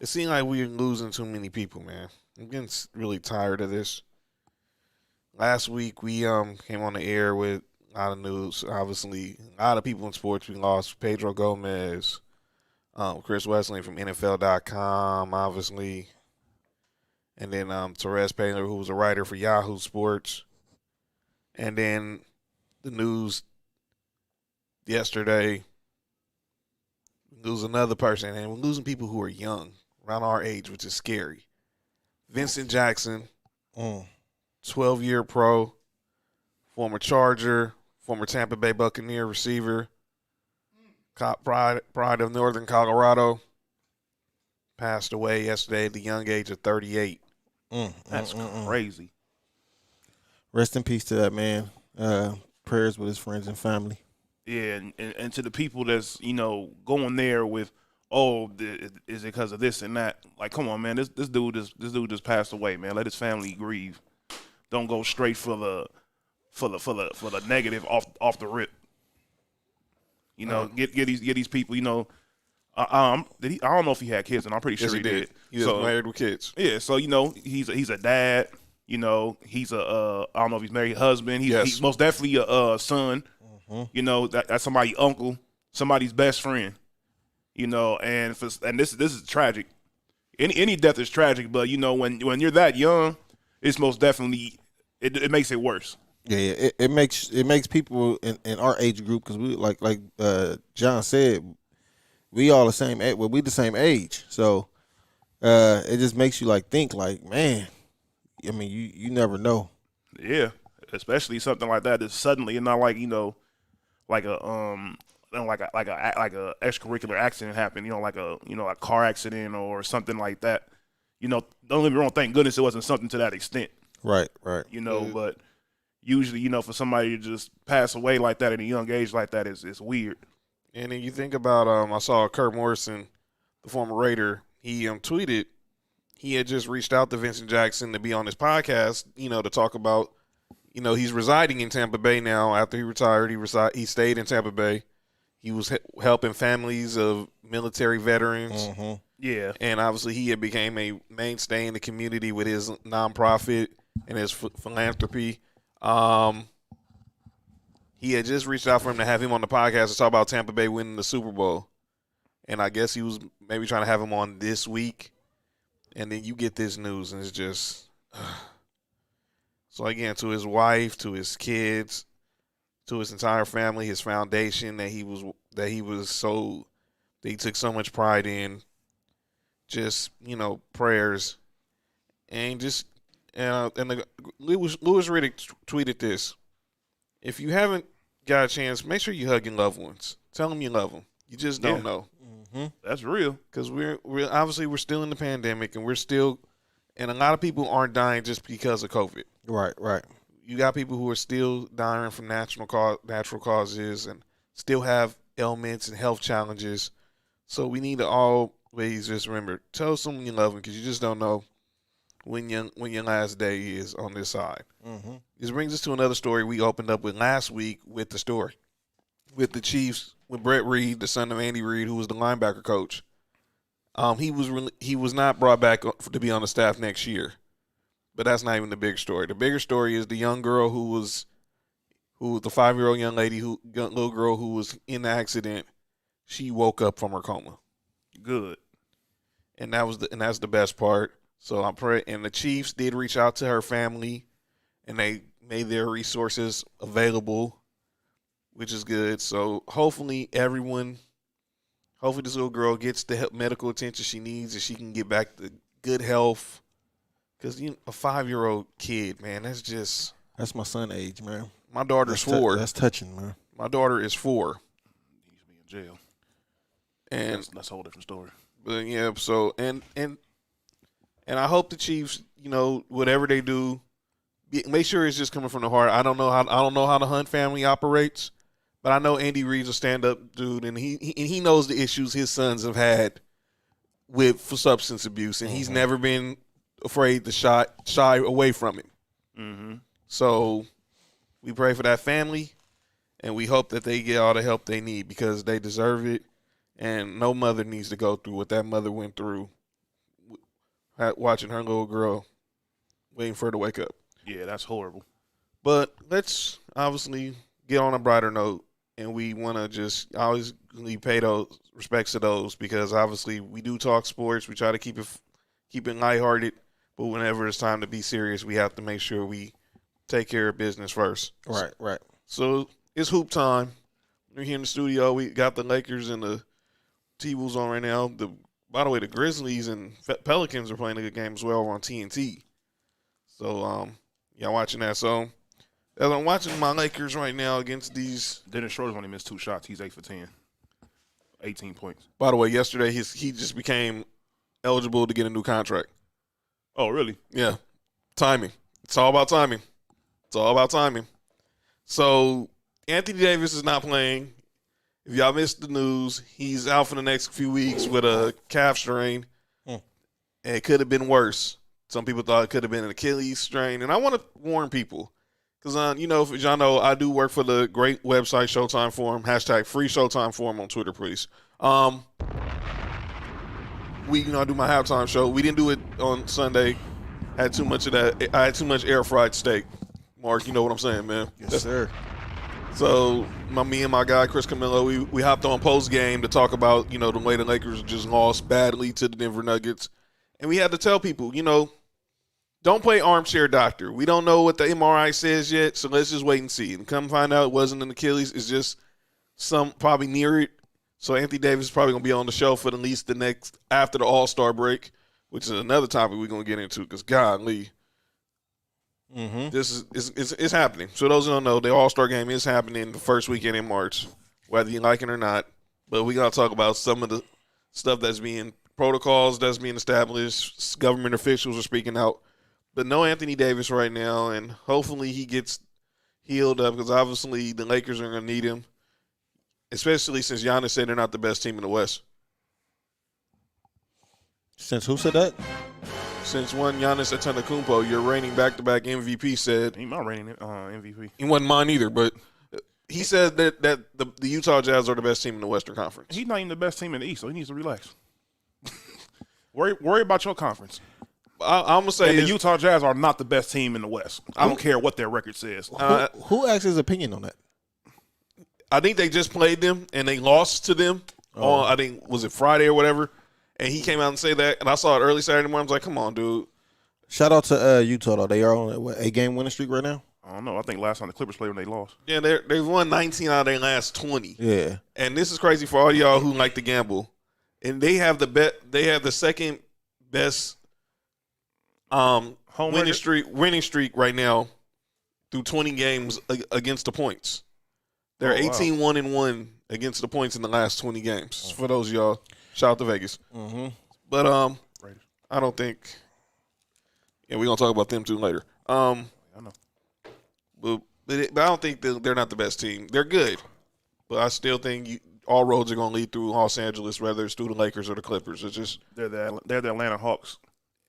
it seems like we're losing too many people, man. I'm getting really tired of this. Last week we came on the air with a lot of news. Obviously, a lot of people in sports. We lost Pedro Gomez, Chris Wesseling from NFL.com, obviously, and then Therese Paylor, who was a writer for Yahoo Sports, and then the news yesterday. We lose another person, and we're losing people who are young, around our age, which is scary. Vincent Jackson, Mm. 12-year pro, former Charger, former Tampa Bay Buccaneer receiver, pride of Northern Colorado, passed away yesterday at the young age of 38. That's crazy. Rest in peace to that man. Prayers with his friends and family. Yeah, and to the people that's going there with, oh, is it because of this and that? Like, come on, man, this dude just passed away, man. Let his family grieve. Don't go straight for the negative off the rip. Get these people. I don't know if he had kids, and I'm pretty sure he did. He was married with kids. Yeah, so he's a dad. He's I don't know if he's married husband. He's most definitely a son. That's somebody's uncle, somebody's best friend. And this is tragic. Any death is tragic, but when you're that young, it's most definitely it makes it worse. Yeah, it makes people in our age group, because we like John said, we all the same age. Well, we the same age, so it just makes you think man. I mean, you never know. Yeah, especially something like that is suddenly, and not like like a extracurricular accident happened. Like a car accident or something like that. Don't get me wrong. Thank goodness it wasn't something to that extent. Right. But usually, for somebody to just pass away like that at a young age like that is weird. And then you think about, I saw Kurt Morrison, the former Raider, he tweeted he had just reached out to Vincent Jackson to be on his podcast, to talk about, he's residing in Tampa Bay now. After he retired, he stayed in Tampa Bay. He was helping families of military veterans. Mm-hmm. Yeah. And obviously he had became a mainstay in the community with his nonprofit and his philanthropy. He had just reached out for him to have him on the podcast to talk about Tampa Bay winning the Super Bowl. And I guess he was maybe trying to have him on this week. And then you get this news, and it's just so again, to his wife, to his kids, to his entire family, his foundation that he took so much pride in. Just prayers, and just Louis Riddick tweeted this: if you haven't got a chance, make sure you hug your loved ones. Tell them you love them. You just don't know. Mm-hmm. That's real. Because we're obviously we're still in the pandemic, and and a lot of people aren't dying just because of COVID. Right. You got people who are still dying from natural causes and still have ailments and health challenges. So we need to always just remember, tell someone you love them, because you just don't know when your last day is on this side. Mm-hmm. This brings us to another story we opened up with last week with the Chiefs, with Brett Reed, the son of Andy Reid, who was the linebacker coach. He was not brought back to be on the staff next year, but that's not even the big story. The bigger story is the young girl who was the 5-year-old young little girl who was in the accident. She woke up from her coma. Good. And that's the best part. So and the Chiefs did reach out to her family, and they made their resources available, which is good. So hopefully this little girl gets the medical attention she needs, and she can get back to good health. Because a 5-year-old kid, man, that's my son age, man. My daughter's 4. That's touching, man. My daughter is 4. He used to be in jail. And that's a whole different story. But yeah, so and I hope the Chiefs, whatever they do, make sure it's just coming from the heart. I don't know how the Hunt family operates, but I know Andy Reid's a stand-up dude, and he knows the issues his sons have had for substance abuse, and he's never been afraid to shy away from it. Mm-hmm. So we pray for that family, and we hope that they get all the help they need, because they deserve it, and no mother needs to go through what that mother went through. watching her little girl, waiting for her to wake up. Yeah, that's horrible. But let's obviously get on a brighter note, and we want to just always pay those respects to those because obviously we do talk sports. We try to keep it lighthearted, but whenever it's time to be serious, we have to make sure we take care of business first. Right. So it's hoop time. We're here in the studio. We got the Lakers and the T-Wolves on right now. By the way, the Grizzlies and Pelicans are playing a good game as well on TNT. So, y'all watching that. So, as I'm watching my Lakers right now against these. Dennis Schroeder's only missed 2 shots. He's 8 for 10. 18 points. By the way, yesterday he just became eligible to get a new contract. Oh, really? Yeah. Timing. It's all about timing. So, Anthony Davis is not playing. If y'all missed the news, he's out for the next few weeks with a calf strain. And it could have been worse. Some people thought it could have been an Achilles strain. And I want to warn people. Because, as y'all know, I do work for the great website Showtime Forum. # free Showtime Forum on Twitter, please. I do my halftime show. We didn't do it on Sunday. I had too much of that. I had too much air fried steak. Mark, you know what I'm saying, man? Yes, sir. So, me and my guy, Chris Camillo, we hopped on post-game to talk about, the way the Lakers just lost badly to the Denver Nuggets. And we had to tell people, don't play armchair doctor. We don't know what the MRI says yet, so let's just wait and see. And come find out it wasn't an Achilles. It's just probably near it. So Anthony Davis is probably going to be on the show for at least after the All-Star break, which is another topic we're going to get into because, golly, this is happening. So those who don't know, the All-Star game is happening the first weekend in March, whether you like it or not. But we got to talk about some of the stuff protocols that's being established. Government officials are speaking out. But no Anthony Davis right now, and hopefully he gets healed up because obviously the Lakers are going to need him, especially since Giannis said they're not the best team in the West. Since who said that? Since Giannis Antetokounmpo, your reigning back-to-back MVP, said he's my reigning MVP. He wasn't mine either, but he said that the Utah Jazz are the best team in the Western Conference. He's not even the best team in the East, so he needs to relax. worry about your conference. I'm gonna say the Utah Jazz are not the best team in the West. I don't care what their record says. Who asked his opinion on that? I think they just played them and they lost to them on, I think, was it Friday or whatever? And he came out and said that, and I saw it early Saturday morning. I was like, come on, dude. Shout out to Utah, though. They are on a 8-game winning streak right now? I don't know. I think last time the Clippers played when they lost. Yeah, they've won 19 out of their last 20. Yeah. And this is crazy for all y'all who like to gamble. And they have the second best winning streak right now through 20 games against the points. They're 18-1-1 against the points in the last 20 games. For those of y'all, shout out to Vegas. But I don't think. Yeah, we're gonna talk about them too later. I know. But I don't think they're not the best team. They're good, but I still think all roads are gonna lead through Los Angeles, whether it's through the Lakers or the Clippers. It's just they're the Atlanta Hawks.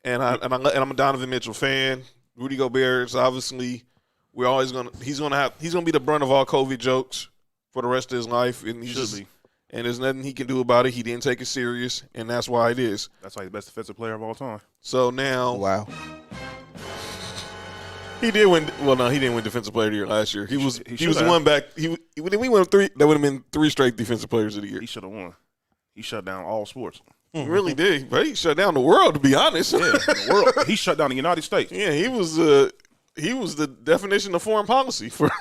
And I'm a Donovan Mitchell fan. Rudy Gobert is obviously he's gonna be the brunt of all COVID jokes for the rest of his life, and and there's nothing he can do about it. He didn't take it serious, and that's why it is. That's why he's the best defensive player of all time. So now, wow, he did win. Well, no, he didn't win Defensive Player of the Year last year. He was the one back. When we won 3, that would have been 3 straight Defensive Players of the Year. He should have won. He shut down all sports. He really did, but he shut down the world. To be honest, the world. He shut down the United States. Yeah, he was the definition of foreign policy for.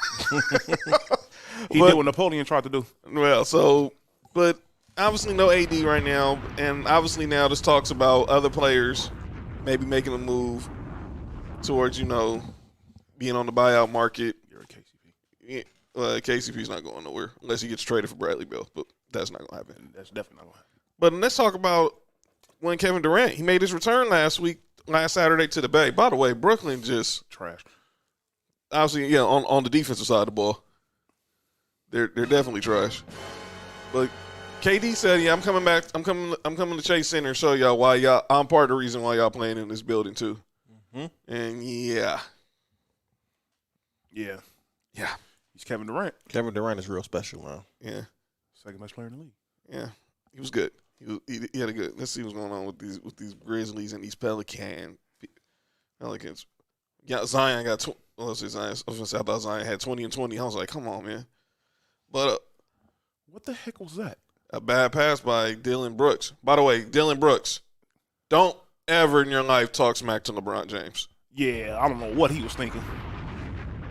He did what Napoleon tried to do. Well, but obviously no AD right now, and obviously now this talks about other players maybe making a move towards being on the buyout market. You're a KCP. Yeah, KCP's not going nowhere unless he gets traded for Bradley Beal, but that's not going to happen. That's definitely not going to happen. But let's talk about when Kevin Durant, he made his return last Saturday to the Bay. By the way, Brooklyn just trash. Obviously, yeah, on the defensive side of the ball, they're definitely trash. But KD said, "Yeah, I'm coming back. I'm coming to Chase Center and show y'all why I'm part of the reason why y'all playing in this building too." And yeah, he's Kevin Durant. Kevin Durant is real special, man. Yeah, second best player in the league. Yeah, he was good. He had a good. Let's see what's going on with these Grizzlies and these Pelicans. Yeah, Zion got. Let's say Zion. I was gonna say I thought Zion had 20 and 20. I was like, come on, man. But what the heck was that? A bad pass by Dillon Brooks. By the way, Dillon Brooks, don't ever in your life talk smack to LeBron James. Yeah, I don't know what he was thinking.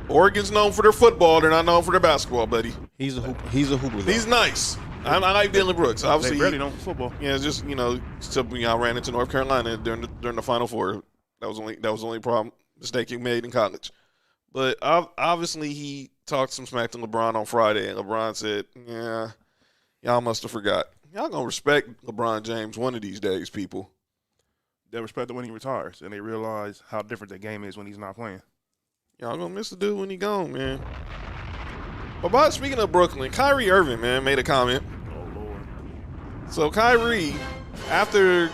Oregon's known for their football. They're not known for their basketball, buddy. He's a hooper. He's nice. I like Dillon Brooks. Obviously, they barely known for football. Yeah, just I ran into North Carolina during the Final Four. That was the only mistake he made in college. But obviously, he talked some smack to LeBron on Friday, and LeBron said, "Yeah, y'all must have forgot. Y'all gonna respect LeBron James one of these days, people." They respect him when he retires, and they realize how different that game is when he's not playing. Y'all gonna miss the dude when he gone, man. But speaking of Brooklyn, Kyrie Irving, man, made a comment. Oh, Lord. So Kyrie, after,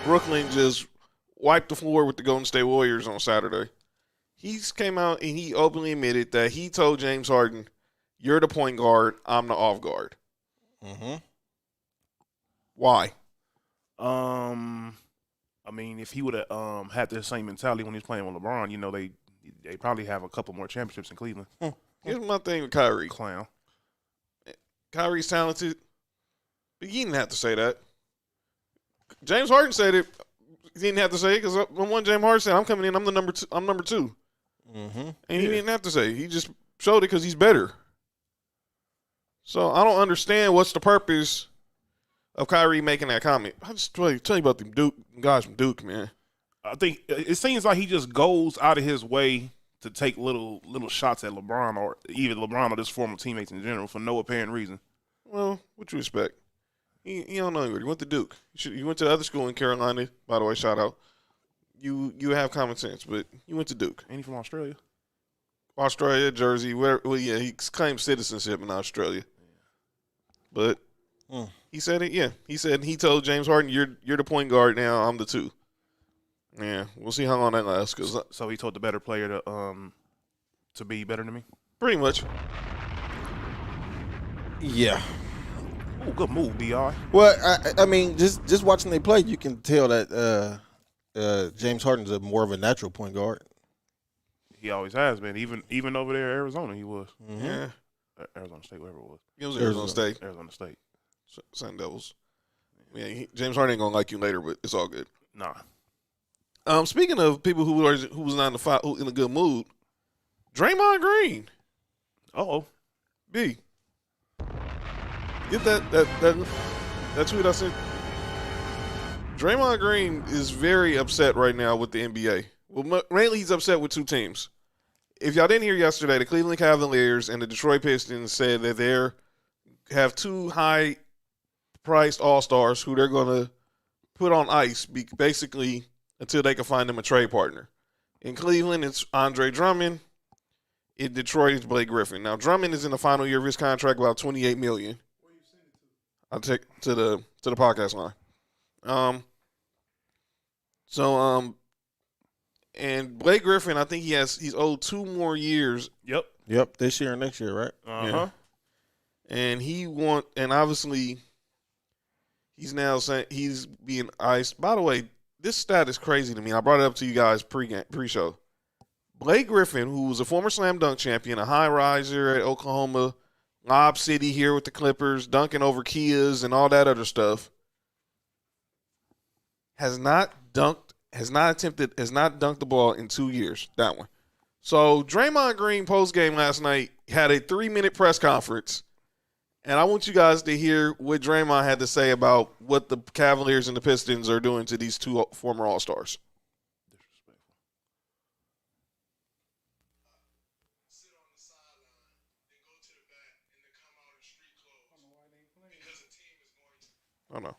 Brooklyn just wiped the floor with the Golden State Warriors on Saturday, he came out and he openly admitted that he told James Harden, "You're the point guard, I'm the off guard." Mm-hmm. Why? I mean, if he would have had the same mentality when he's playing with LeBron, they probably have a couple more championships in Cleveland. Here's my thing with Kyrie. Clown. Kyrie's talented, but he didn't have to say that. James Harden said it. He didn't have to say it because when James Harden said, "I'm coming in, I'm the number two." Mm-hmm. And he didn't have to say it. He just showed it because he's better. So I don't understand what's the purpose of Kyrie making that comment. I just tell you about them guys from Duke, man. I think it seems like he just goes out of his way to take little shots at LeBron or even LeBron or his former teammates in general for no apparent reason. Well, what you expect? He don't know anybody. He went to Duke. You went to the other school in Carolina. By the way, shout out. You have common sense, but you went to Duke. Ain't he from Australia? Australia, Jersey, where? Well, yeah, he claims citizenship in Australia. But he said it. Yeah, he said he told James Harden, "You're the point guard now. I'm the two." Yeah, we'll see how long that lasts. So he told the better player to be better than me. Pretty much. Yeah. Oh, good move, Bi. Well, I mean, just watching they play, you can tell that James Harden's more of a natural point guard. He always has been. Even over there, Arizona, he was. Mm-hmm. Yeah. Arizona State, wherever it was. It was Arizona State. Arizona State. Sun Devils. Yeah, James Harden ain't gonna like you later, but it's all good. Nah. Speaking of people who was not in a good mood, Draymond Green. Uh-oh. B. Get that tweet I sent. Draymond Green is very upset right now with the NBA. Well, mainly he's upset with two teams. If y'all didn't hear yesterday, the Cleveland Cavaliers and the Detroit Pistons said that they have two high-priced all-stars who they're going to put on ice, basically until they can find them a trade partner. In Cleveland, it's Andre Drummond. In Detroit, it's Blake Griffin. Now, Drummond is in the final year of his contract, about $28 million. Where you send it to? I'll take to the podcast line. And Blake Griffin, I think he's owed 2 more years. Yep. This year and next year, right? Uh-huh. Yeah. And obviously, he's now saying he's being iced. By the way, this stat is crazy to me. I brought it up to you guys pre-show. Blake Griffin, who was a former slam dunk champion, a high riser at Oklahoma, Lob City here with the Clippers, dunking over Kias and all that other stuff, has not dunked the ball in 2 years. That one. So Draymond Green post-game last night had a 3-minute press conference, and I want you guys to hear what Draymond had to say about what the Cavaliers and the Pistons are doing to these two former All-Stars. Disrespectful. Sit on the sideline, then go to the back, and then come out in street clothes because the team is going to. I don't know.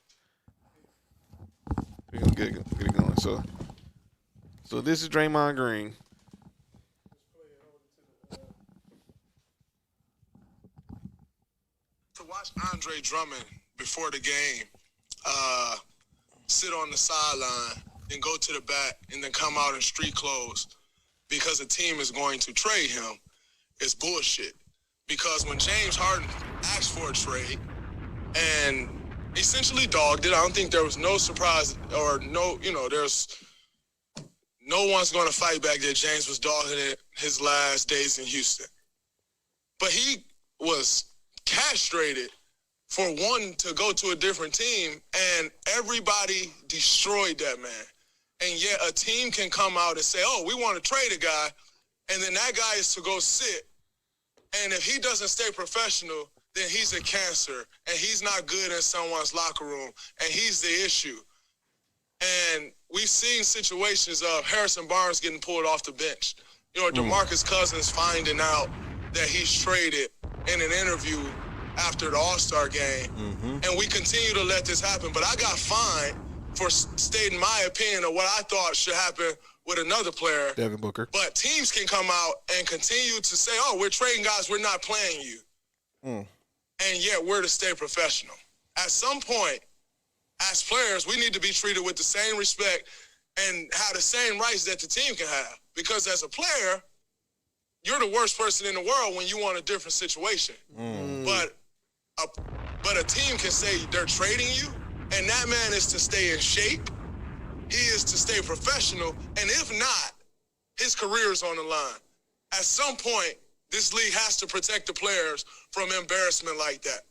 We're going to get it going. So this is Draymond Green. To watch Andre Drummond before the game sit on the sideline, then go to the back, and then come out in street clothes because the team is going to trade him is bullshit. Because when James Harden asked for a trade and essentially dogged it. I don't think there was no surprise or there's no one's going to fight back that James was dogging it his last days in Houston. But he was castrated for wanting to go to a different team, and everybody destroyed that man. And yet a team can come out and say, oh, we want to trade a guy, and then that guy is to go sit. And if he doesn't stay professional, then he's a cancer, and he's not good in someone's locker room, and he's the issue. And we've seen situations of Harrison Barnes getting pulled off the bench. DeMarcus Cousins finding out that he's traded in an interview after the All-Star game. And we continue to let this happen. But I got fined for stating my opinion of what I thought should happen with another player. Devin Booker. But teams can come out and continue to say, oh, we're trading guys, we're not playing you. And yet we're to stay professional. At some point, as players, we need to be treated with the same respect and have the same rights that the team can have. Because as a player, you're the worst person in the world when you want a different situation. But a team can say they're trading you, and that man is to stay in shape. He is to stay professional, and if not, his career is on the line. At some point, this league has to protect the players from embarrassment like that.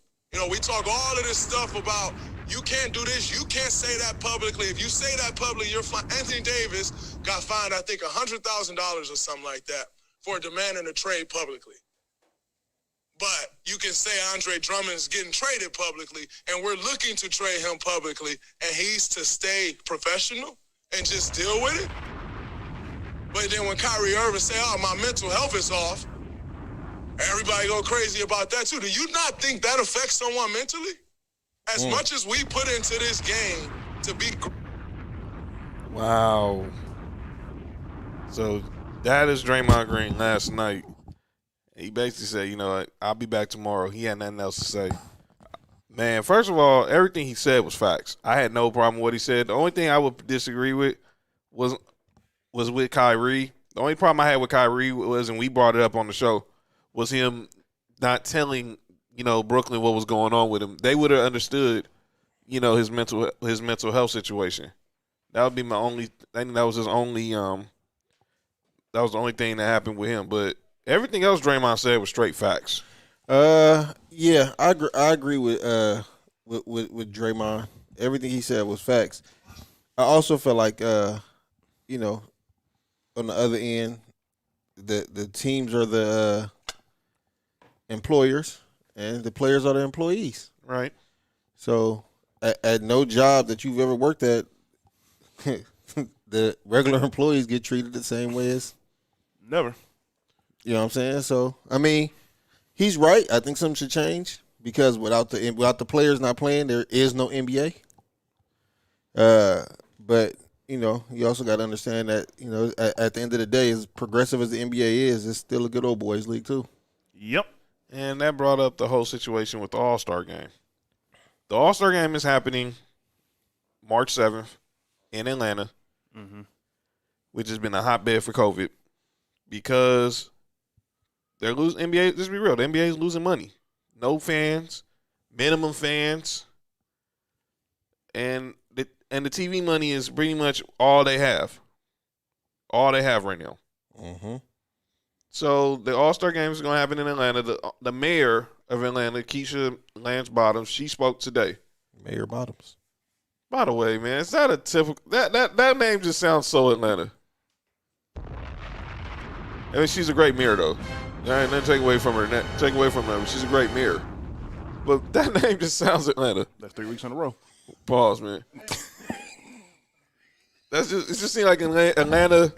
We talk all of this stuff about you can't do this, you can't say that publicly. If you say that publicly, you're fine. Anthony Davis got fined, I think, $100,000 or something like that for demanding a trade publicly. But you can say Andre Drummond's getting traded publicly, and we're looking to trade him publicly, and he's to stay professional and just deal with it. But then when Kyrie Irving say, oh, my mental health is off, everybody go crazy about that too. Do you not think that affects someone mentally? As much as we put into this game to be... Wow. So that is Draymond Green last night. He basically said, I'll be back tomorrow. He had nothing else to say. Man, first of all, everything he said was facts. I had no problem with what he said. The only thing I would disagree with was with Kyrie. The only problem I had with Kyrie was, and we brought it up on the show, was him not telling, Brooklyn what was going on with him. They would have understood, his mental health situation. That would be my only. I think that was his only. That was the only thing that happened with him. But everything else Draymond said was straight facts. Yeah, I agree with Draymond. Everything he said was facts. I also feel like on the other end, the teams are the employers and the players are the employees. Right. So at no job that you've ever worked at, the regular employees get treated the same way as never. You know what I'm saying? So I mean, he's right. I think something should change because without the players not playing, there is no NBA. But you also got to understand that at the end of the day, as progressive as the NBA is, it's still a good old boys league too. Yep. And that brought up the whole situation with the All-Star game. The All-Star game is happening March 7th in Atlanta, which has been a hotbed for COVID because they're losing NBA. Let's be real. The NBA is losing money. No fans, minimum fans, and the TV money is pretty much all they have. All they have right now. So the All-Star game is going to happen in Atlanta. The mayor of Atlanta, Keisha Lance Bottoms, she spoke today. Mayor Bottoms. By the way, man, is that a typical that name just sounds so Atlanta. I mean, she's a great mayor though. All right, then take away from her. Take away from her. She's a great mayor. But that name just sounds Atlanta. That's 3 weeks in a row. Pause, man. It just seems like Atlanta.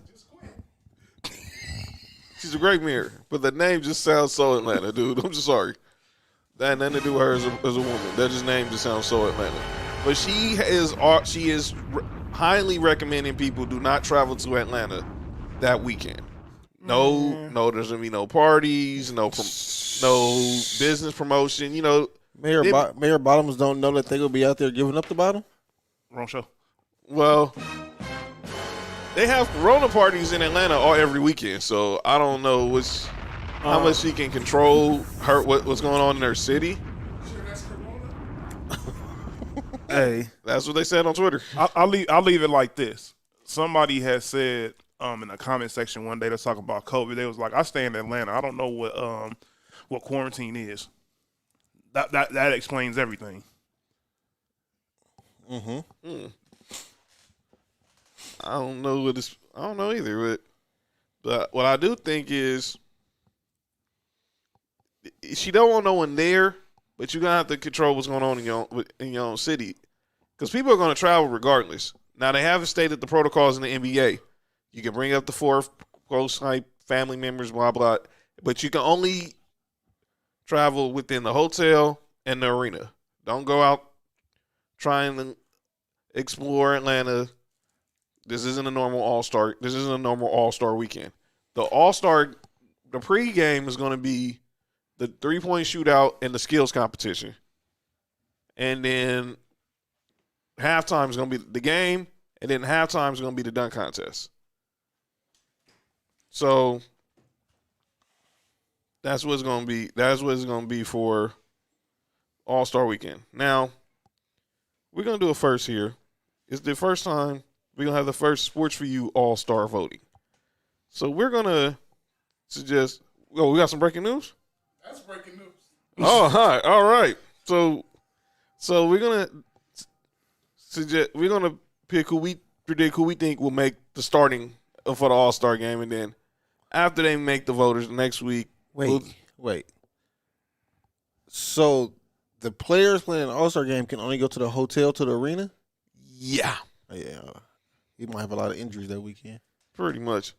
She's a great mayor, but the name just sounds so Atlanta, dude. I'm just sorry. That had nothing to do with her as a woman. That just name just sounds so Atlanta. But she is highly recommending people do not travel to Atlanta that weekend. No, there's gonna be no parties, no business promotion. Mayor Bottoms don't know that they're gonna be out there giving up the bottom. Wrong show. Well, they have Corona parties in Atlanta every weekend, so I don't know how much she can control what's going on in her city. Hey, That's what they said on Twitter. I'll leave it like this. Somebody had said in the comment section one day to talk about COVID. They was like, I stay in Atlanta. I don't know what quarantine is. That explains everything. Mm-hmm. I don't know what this. I don't know either. But what I do think is she don't want no one there, but you're gonna have to control what's going on in your own city, because people are gonna travel regardless. Now they haven't stated the protocols in the NBA. You can bring up the 4 close type family members, blah blah, but you can only travel within the hotel and the arena. Don't go out trying to explore Atlanta. This isn't a normal All-Star. This isn't a normal All-Star weekend. The pregame is going to be the 3-point shootout and the skills competition. And then halftime is going to be the game, and then halftime is going to be the dunk contest. So that's what it's going to be. That's what it's going to be for All-Star weekend. Now, we're going to do a first here. It's the first time we're going to have the first Sports for You All-Star voting. So we're going to suggest – we got some breaking news? That's breaking news. Oh, hi. All right. So we're going to suggest – we're going to pick who we predict who we think will make the starting for the All-Star game. And then after they make the voters next week – Wait. So the players playing an All-Star game can only go to the hotel, to the arena? Yeah. Yeah. He might have a lot of injuries that weekend. Pretty much.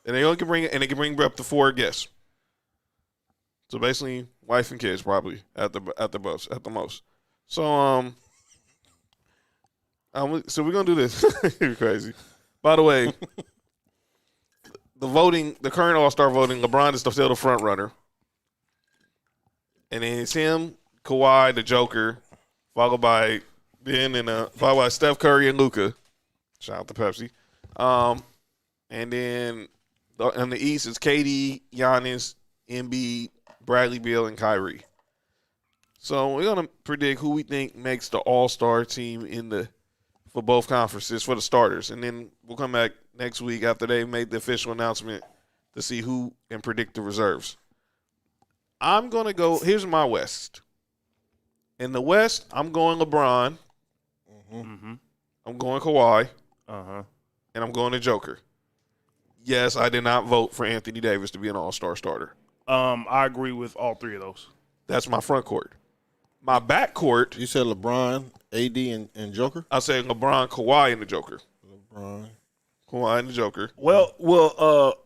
And they only can bring up to 4 guests. So basically, wife and kids probably at the most. So so we're gonna do this. You're crazy. By the way, the current All-Star voting, LeBron is still the front runner, and then it's him, Kawhi, the Joker, followed by Steph Curry and Luka. Shout out to Pepsi. And then on the East, it's KD, Giannis, Embiid, Bradley Beal, and Kyrie. So we're gonna predict who we think makes the All-Star team for both conferences for the starters, and then we'll come back next week after they made the official announcement to see who and predict the reserves. I'm gonna go. Here's my West. In the West, I'm going LeBron. Mm-hmm. I'm going Kawhi. Uh-huh. And I'm going to Joker. Yes, I did not vote for Anthony Davis to be an All-Star starter. I agree with all 3 of those. That's my front court. My back court, You said LeBron, AD, and Joker? I say LeBron, Kawhi, and the Joker. LeBron. Kawhi and the Joker. Well,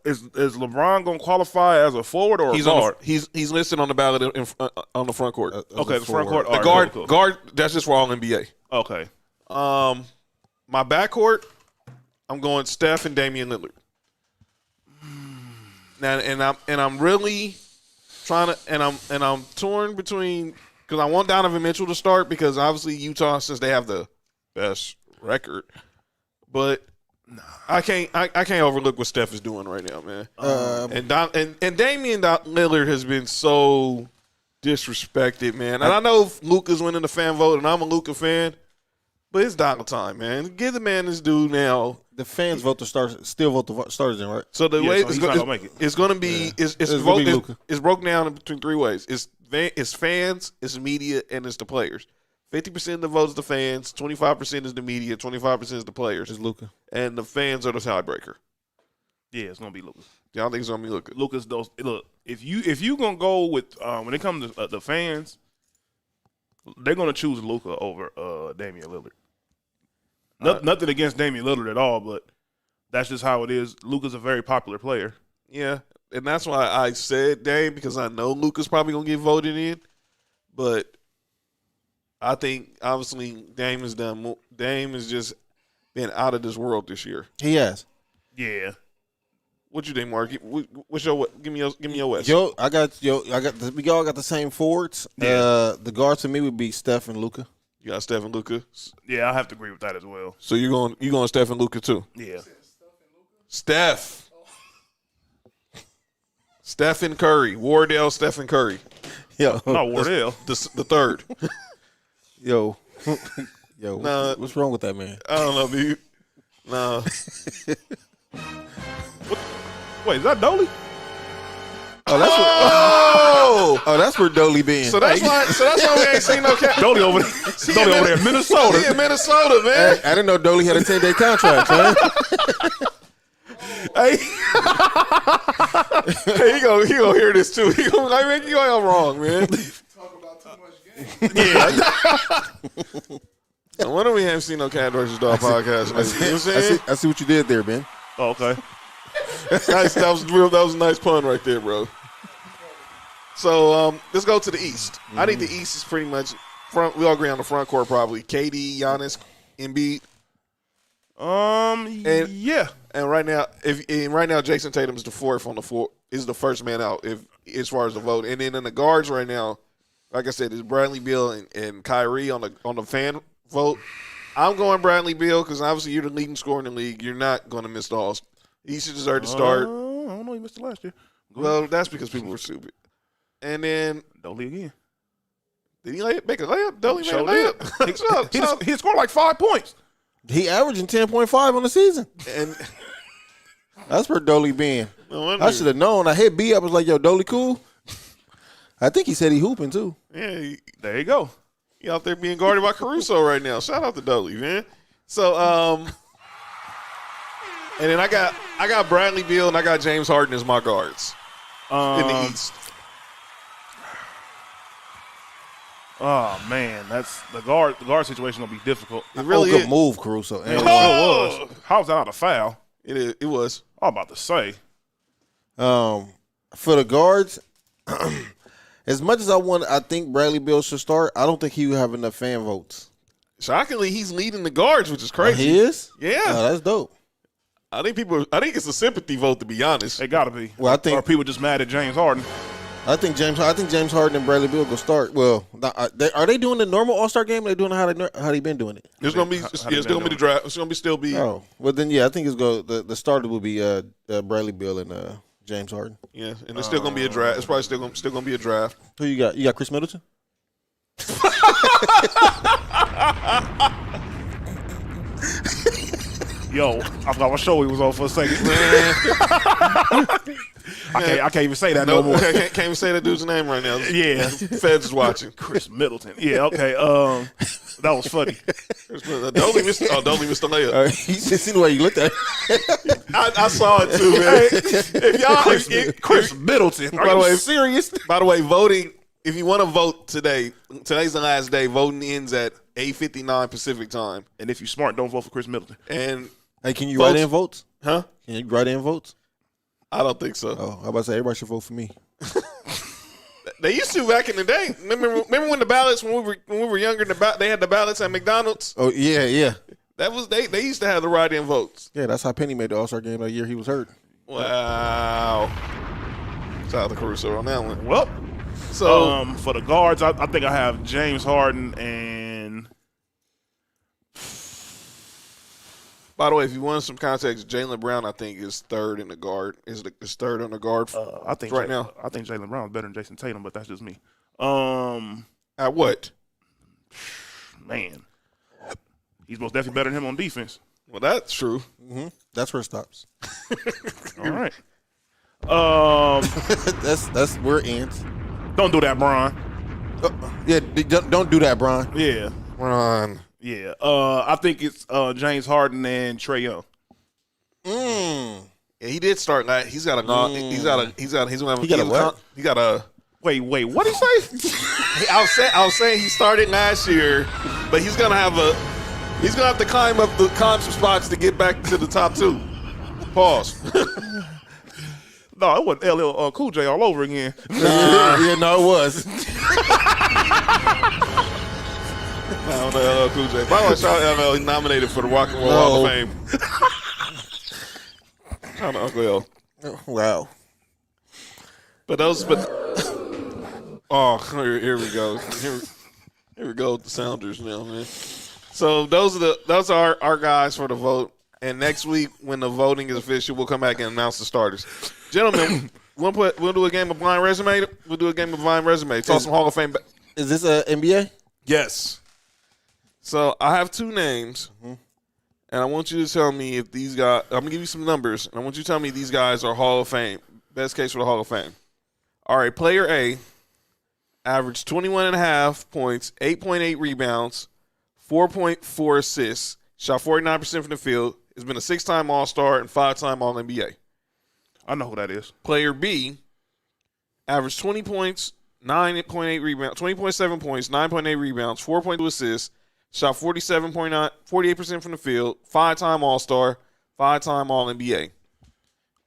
is LeBron going to qualify as a forward or a guard? He's listed on the ballot on the front court. Okay, the front court. The guard. That's just for all NBA. Okay. My back court, I'm going Steph and Damian Lillard. Now, and I'm really trying to, and I'm torn between, because I want Donovan Mitchell to start because obviously Utah, since they have the best record, but I can't overlook what Steph is doing right now, man. And Damian Lillard has been so disrespected, man. And I know Luka's winning the fan vote, and I'm a Luka fan, but it's Donald time, man. Give the man his due now. The fans vote the stars, still vote the starters in, right? So the way so it's going to be, it's broken down in between 3 ways. It's fans, it's media, and it's the players. 50% of the votes is the fans, 25% is the media, 25% is the players. It's Luka. And the fans are the tiebreaker. Yeah, it's going to be Luka. Y'all think it's going to be Luka? Luka's those. Look, if you going to go with when it comes to the fans, they're going to choose Luka over Damian Lillard. Nothing against Damian Lillard at all, but that's just how it is. Luka's a very popular player. Yeah, and that's why I said Dame, because I know Luka's probably going to get voted in. But I think, obviously, Dame has just been out of this world this year. He has. Yeah. What you think, Mark? What's your give me your West? We all got the same forwards. Yeah. The guards to me would be Steph and Luka. You got Steph and Luka. Yeah, I have to agree with that as well. So you going Steph and Luka too? Yeah. Steph and Curry. Wardell, Steph and Curry. Yo, No, Wardell. The third. yo, Yo, Nah. what's wrong with that man? I don't know, dude. No. Wait, is that Dolly? Oh, that's that's where Dolly been. So that's why we ain't seen no cat. Dolly over there. Dolly over there in Minnesota. He in Minnesota, man. I didn't know Dolly had a 10-day contract, man. Hey, he gonna hear this too. He gonna like, man, you ain't wrong, man. Talk about too much game. No wonder we haven't seen no Cat versus Dog podcast. Lately. You know what I'm saying? I see what you did there, Ben. Oh, okay. Nice. That was real. That was a nice pun right there, bro. So let's go to the East. I think the East is pretty much front. We all agree on the front court probably. KD, Giannis, Embiid. Yeah. And right now, Jason Tatum is the fourth on the floor. Is the first man out as far as the vote. And then in the guards right now, like I said, it's Bradley Beal and Kyrie on the fan vote. I'm going Bradley Beal because obviously you're the leading scorer in the league. You're not going to miss the All. He should deserve to start. I don't know. He missed it last year. Well, that's because people were stupid. And then Dolly again. did he make a layup? Dolly made a Sure layup. He scored like 5 points. He averaging 10.5 on the season. And That's where Dolly been. no wonder. I should have known. I hit B up. Was like, yo, Dolly cool. I think he said he hooping too. Yeah, There you go. he out there being guarded by Caruso right now. Shout out to Dolly, man. So and then I got Bradley Beal and I got James Harden as my guards in the East. Oh man, that's the guard situation gonna be difficult. It really good is. move, Caruso. And Oh! How was that not a foul? It is. It was. I'm about to say. for the guards, as much as I think Bradley Beal should start. I don't think he would have enough fan votes. Shockingly, he's leading the guards, which is crazy. He is. Yeah. Oh, that's dope. I think it's a sympathy vote, to be honest. It gotta be. Well, I think- or people just mad at James Harden. I think James Harden and Bradley Beal go start. Well, are they doing the normal All-Star game? Or are they doing how they been doing it? There's gonna be How it's they gonna be the been draft. It's gonna be still be Oh, well then yeah, I think the starter will be Bradley Beal and James Harden. yeah, and it's still gonna be a draft. It's probably still gonna be a draft. Who you got? You got Chris Middleton? Yo, I forgot what show he was on for a second. I can't even say that no more. Can't even say that dude's name right now. Yeah. Feds is watching. Chris Middleton. Yeah, okay. That was funny. Dolly missed the layup. You should see the way you looked at it. I saw it too, man. If y'all, Chris Middleton. by the way, serious? by the way, voting. If you want to vote today's the last day. Voting ends at 8:59 Pacific time. And if you're smart, don't vote for Chris Middleton. And Hey, can you Votes. write in votes? huh? Can you write in votes? I don't think so. Oh, I about to say everybody should vote for me. They used to back in the day. Remember when the ballots when we were younger, they had the ballots at McDonald's. Oh yeah. That was they used to have the write-in votes. Yeah, that's how Penny made the All-Star game that year he was hurt. Wow. Shout out to Caruso on that one. Well, So for the guards, I think I have James Harden and by the way, if you want some context, Jaylen Brown I think is third in the guard. Is third on the guard I think right now. I think Jaylen Brown is better than Jason Tatum, but that's just me. At what? Man, he's most definitely better than him on defense. Well, that's true. That's where it stops. All right. That's where it ends. Don't do that, Bron. Yeah, don't do that, Bron. Yeah. Ron. Yeah. I think it's James Harden and Trae Young. Yeah, he did start that. He's got a. He's gonna have. He got a what? He got a. Wait, what did he say? I was saying he started last year, but he's gonna have to climb some spots to get back to the top two. Pause. No, it wasn't LL Cool J all over again. Yeah, no, it was. No, LL Cool J. By the way, shout out to LL. He's nominated for the Rock and Roll Hall of Fame. Shout out to Uncle L. Wow. Oh, here we go. Here we go with the Sounders now, man. So those are our guys for the vote. And next week, when the voting is official, we'll come back and announce the starters. Gentlemen, we'll do a game of blind resume. We'll do a game of blind resume. Toss some Hall of Fame. Is this a NBA? Yes. So I have two names, and I want you to tell me if these guys. I'm gonna give you some numbers, and I want you to tell me these guys are Hall of Fame. Best case for the Hall of Fame. All right, player A averaged 21.5 points, 8.8 rebounds, 4.4 assists, shot 49% from the field. Has been a 6-time All-Star and 5-time All-NBA. I know who that is. Player B averaged 20 points, 9.8 rebounds, 20.7 points, 9.8 rebounds, 4.2 assists, shot 48% from the field, 5-time All-Star, 5-time All-NBA.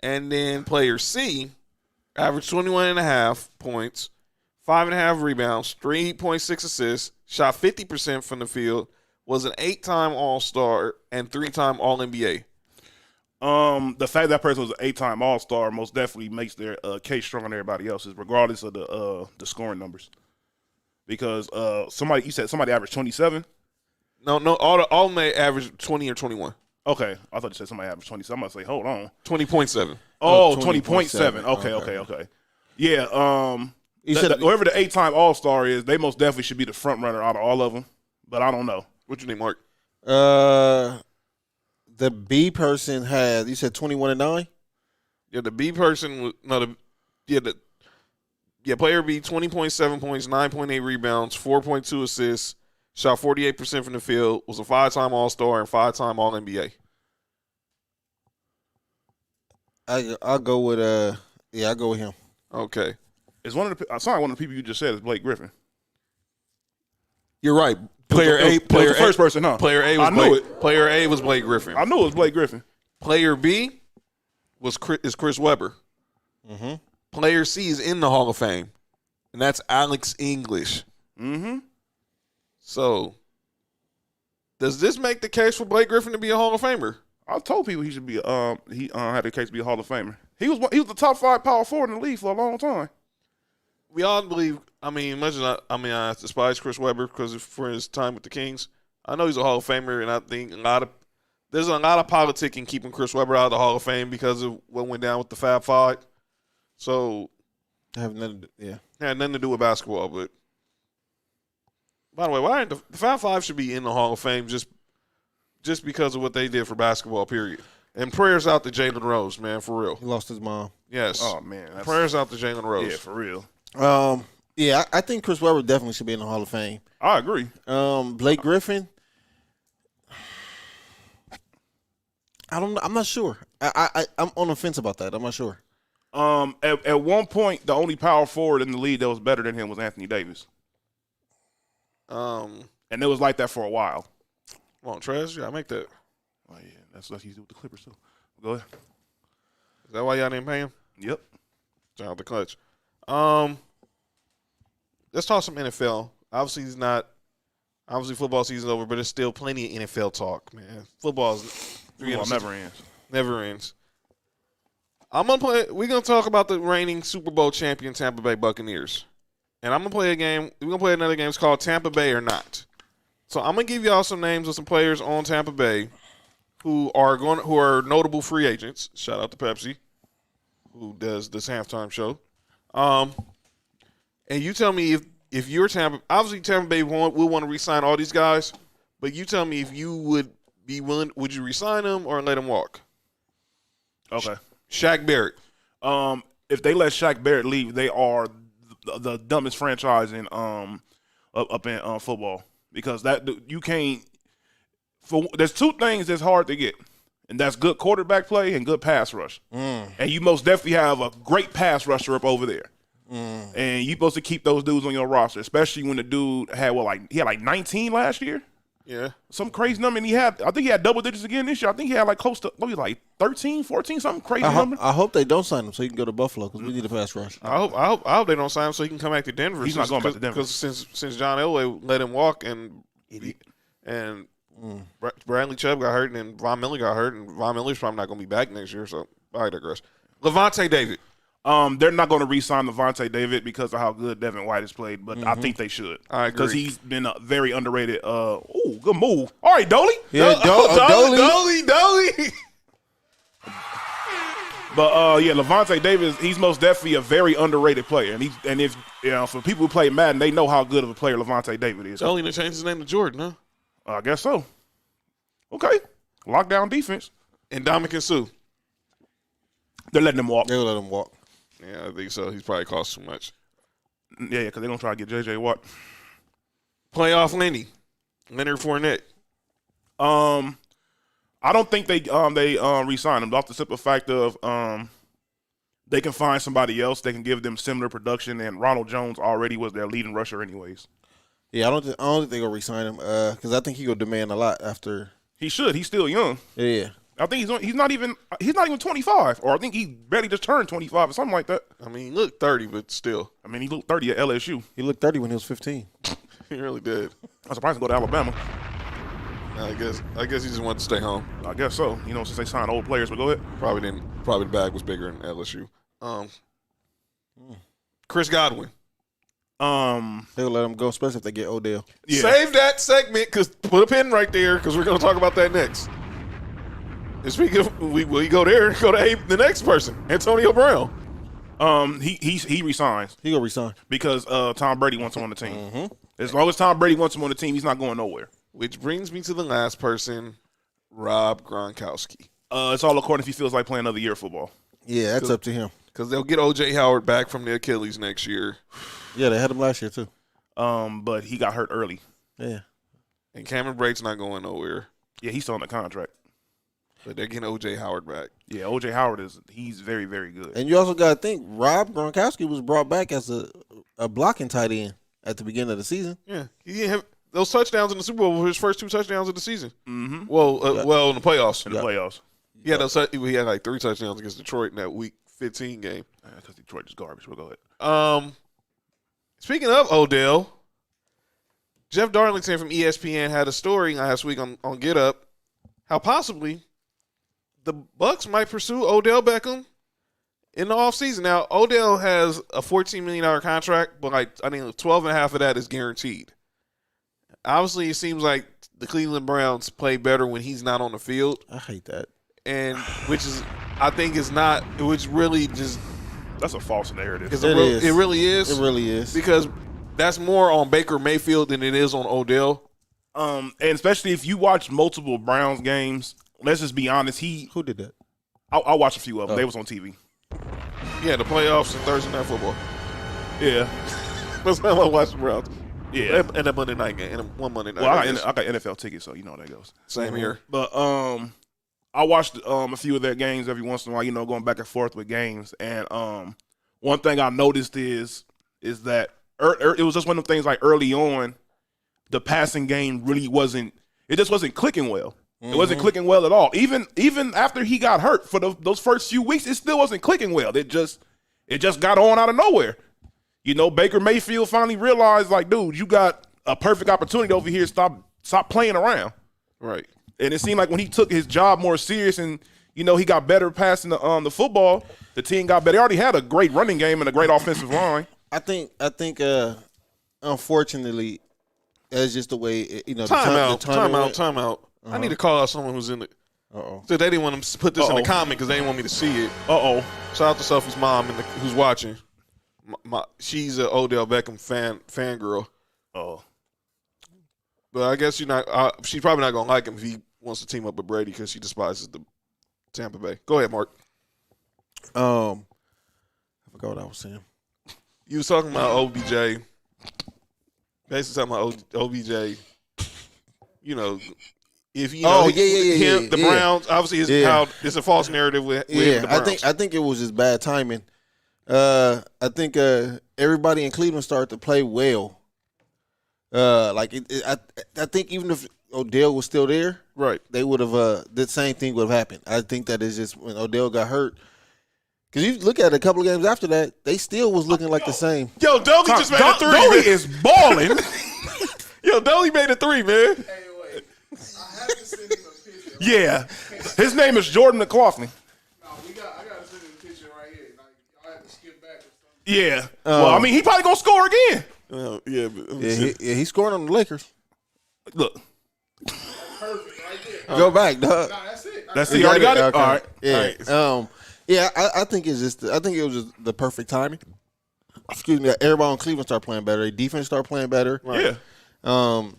And then player C averaged 21.5 points, 5.5 rebounds, 3.6 assists, shot 50% from the field, was an 8-time All-Star and 3-time All-NBA. The fact that person was an 8-time All-Star most definitely makes their case stronger than everybody else's, regardless of the scoring numbers. Because you said somebody averaged 27. No, all may average 20 or 21. Okay, I thought you said somebody averaged 27. I'm gonna say, hold on, 20.7. Oh, 20.7. Okay. Yeah. You said whoever the 8-time All-Star is, they most definitely should be the front runner out of all of them. But I don't know. What's your name, Mark? the B person had, you said 21-9? Yeah, the B person, player B, 20.7 points, 9.8 rebounds, 4.2 assists, shot 48% from the field, was a 5-time All-Star and 5-time All-NBA. I'll go with I'll go with him. Okay. Is one of the people you just said is Blake Griffin. You're right. Player A, the first person, huh? Player A was I knew it. Player A was Blake Griffin. I knew it was Blake Griffin. Player B is Chris Webber. Mm-hmm. Player C is in the Hall of Fame, and that's Alex English. Mm-hmm. So, does this make the case for Blake Griffin to be a Hall of Famer? I told people he should be. He had the case to be a Hall of Famer. He was the top 5 power forward in the league for a long time. We all believe. I mean, I despise Chris Webber because for his time with the Kings. I know he's a Hall of Famer, and I think there's a lot of politicking keeping Chris Webber out of the Hall of Fame because of what went down with the Fab Five. So, Had nothing to do with basketball. But by the way, why the Fab Five should be in the Hall of Fame just because of what they did for basketball? Period. And prayers out to Jalen Rose, man, for real. He lost his mom. Yes. Oh man, Prayers out to Jalen Rose. Yeah, for real. Yeah, I think Chris Webber definitely should be in the Hall of Fame. I agree. Blake Griffin, I'm not sure. I'm on the fence about that. I'm not sure. At one point, the only power forward in the league that was better than him was Anthony Davis. And it was like that for a while. Come on, Trez, you gotta make that. Oh yeah, that's what he's doing with the Clippers too. Go ahead. Is that why y'all didn't pay him? Yep. Shout out the clutch. Let's talk some NFL. Obviously, football season's over, but there's still plenty of NFL talk, man. Football Never ends. Never ends. We're gonna talk about the reigning Super Bowl champion Tampa Bay Buccaneers. And I'm gonna play a game. We're gonna play another game. It's called Tampa Bay or Not. So I'm gonna give y'all some names of some players on Tampa Bay who are notable free agents. Shout out to Pepsi, who does this halftime show. And you tell me if you're Tampa. Obviously, Tampa Bay will want to re-sign all these guys, but you tell me if you would be willing. Would you re-sign them or let them walk? Okay. Shaq Barrett. If they let Shaq Barrett leave, they are the dumbest franchise in up in football, because that you can't. There's two things that's hard to get, and that's good quarterback play and good pass rush. And you most definitely have a great pass rusher up over there. And you're supposed to keep those dudes on your roster, especially when the dude had he had 19 last year. Yeah. Some crazy number. And I think he had double digits again this year. I think he had close to, 13, 14, something crazy number. I hope they don't sign him so he can go to Buffalo, because we need a pass rush. I hope they don't sign him so he can come back to Denver. He's not going back to Denver. Because since John Elway let him walk and Bradley Chubb got hurt and Von Miller got hurt, and Von Miller's probably not going to be back next year, so I digress. Levante David. They're not going to re-sign Levante David because of how good Devin White has played, but I think they should. I agree. Because he's been a very underrated. Good move. All right, Dolly. Yeah, Dolly. But Levante David, he's most definitely a very underrated player, and if for people who play Madden, they know how good of a player Levante David is. Dolly to change his name to Jordan, huh? I guess so. Okay. Lockdown defense. And Ndamukong Suh. They're letting him walk. They'll let him walk. Yeah, I think so. He's probably cost too much. Yeah, because they're going to try to get J.J. Watt. Playoff Lenny. Leonard Fournette. I don't think they re-sign him off the simple fact of they can find somebody else. They can give them similar production, and Ronald Jones already was their leading rusher anyways. Yeah, I don't think they're gonna re-sign him because I think he gonna demand a lot after. He should. He's still young. Yeah. I think he's not even 25, or I think he barely just turned 25 or something like that. I mean, he looked 30, but still. I mean, he looked 30 at LSU. He looked 30 when he was 15. He really did. I'm surprised to go to Alabama. I guess he just wanted to stay home. I guess so. You know, since they signed old players, but go ahead. Probably the bag was bigger than LSU. Chris Godwin. They'll let him go, especially if they get Odell. Yeah. Save that segment, because put a pin right there, because we're going to talk about that next. And speaking of, we go there, go to the next person, Antonio Brown. He resigns. He gonna resign because Tom Brady wants him on the team. Mm-hmm. As long as Tom Brady wants him on the team, he's not going nowhere. Which brings me to the last person, Rob Gronkowski. It's all according if he feels like playing another year of football. Yeah, that's up to him. Because they'll get O.J. Howard back from the Achilles next year. Yeah, they had him last year too. But he got hurt early. Yeah. And Cameron Brate's not going nowhere. Yeah, he's still on the contract. But they're getting O.J. Howard back. Yeah, O.J. Howard he's very, very good. And you also got to think Rob Gronkowski was brought back as a blocking tight end at the beginning of the season. Yeah, he didn't have those touchdowns in the Super Bowl were his first 2 touchdowns of the season. Mm-hmm. Well, in the playoffs. In the playoffs. He had like 3 touchdowns against Detroit in that Week 15 game. Because Detroit is garbage. We'll go ahead. Speaking of Odell, Jeff Darlington from ESPN had a story last week on Get Up how possibly the Bucs might pursue Odell Beckham in the offseason. Now, Odell has a $14 million contract, but I think 12 and a half of that is guaranteed. Obviously, it seems like the Cleveland Browns play better when he's not on the field. I hate that. And which really just that's a false narrative. It really is. It really is. Because that's more on Baker Mayfield than it is on Odell. And especially if you watch multiple Browns games, let's just be honest. Who did that? I watched a few of them. They was on TV. Yeah, the playoffs and Thursday Night Football. Yeah. That's how I watch the Browns. Yeah. And a Monday night game. And one Monday night Well, game. I got NFL tickets, so you know how that goes. Same here. But I watched a few of their games every once in a while, going back and forth with games. And one thing I noticed is that it was just one of the things like early on, the passing game really wasn't clicking well. It wasn't clicking well at all. Even after he got hurt for those first few weeks, it still wasn't clicking well. It just got on out of nowhere. Baker Mayfield finally realized, like, dude, you got a perfect opportunity over here. Stop playing around. Right. And it seemed like when he took his job more serious and, he got better passing the football, the team got better. They already had a great running game and a great offensive line. I think unfortunately, that's just the way Time out. Uh-huh. I need to call out someone who's in it. Uh-oh. So they didn't want to put this in the comment because they didn't want me to see it. Uh-oh. Shout out to Sophie's mom who's watching. She's an Odell Beckham fan girl. Oh. But I guess she's probably not gonna like him if he wants to team up with Brady because she despises the Tampa Bay. Go ahead, Mark. I forgot what I was saying. You was talking about OBJ. Basically talking about OBJ. If the Browns obviously it's a false narrative with the Browns. I think it was just bad timing. I think everybody in Cleveland started to play well. I think even if Odell was still there, right, they would have the same thing would have happened. I think that is just when Odell got hurt. Because you look at a couple of games after that, they still was looking like the same. Yo, Dolly just made a 3. Dolly is balling. Yo, Dolly made a 3, man. Hey, wait. I have to send him a picture. Yeah. His name is Jordan McLaughlin. No, I got to send him a picture right here. Like, I have to skip back or something. Yeah. Well, he probably going to score again. He's scoring on the Lakers. Look. Perfect, right there. Go back, dog. Nah, that's it. That's it. You already got it? Okay. All right. Yeah. Yeah, I think it was just the perfect timing. Excuse me. Everybody in Cleveland started playing better. Their defense started playing better. Right. Yeah.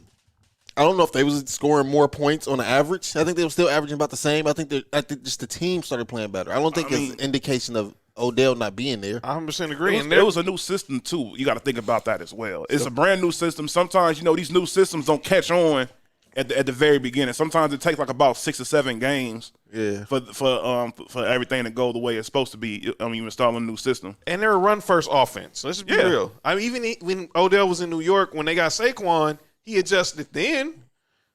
I don't know if they was scoring more points on the average. I think they were still averaging about the same. I think just the team started playing better. I don't think it's an indication of Odell not being there. I 100% agree. It was a new system too. You got to think about that as well. It's a brand new system. Sometimes these new systems don't catch on at the very beginning. Sometimes it takes like about 6 or 7 games. Yeah. For everything to go the way it's supposed to be. I mean, installing a new system. And they're a run-first offense. Let's just be real. I mean, even when Odell was in New York, when they got Saquon, he adjusted then.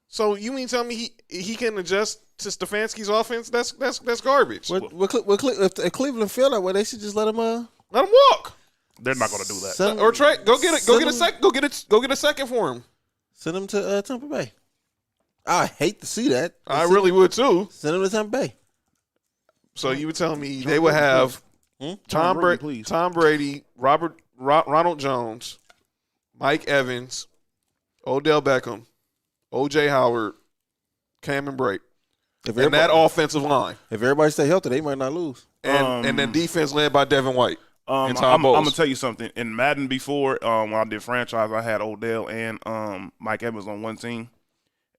So you mean tell me he can adjust to Stefanski's offense? That's garbage. If Cleveland feel that way, they should just let him walk. They're not going to do that. Or trade. Go get a second for him. Send him to Tampa Bay. I hate to see that. I really would too. Send him to Tampa Bay. So you would tell me they would have Tom Brady, Ronald Jones, Mike Evans, Odell Beckham, O.J. Howard, Cameron Brate, and that offensive line. If everybody stay healthy, they might not lose. And then defense led by Devin White. I'm gonna tell you something. In Madden before, when I did franchise, I had Odell and Mike Evans on one team.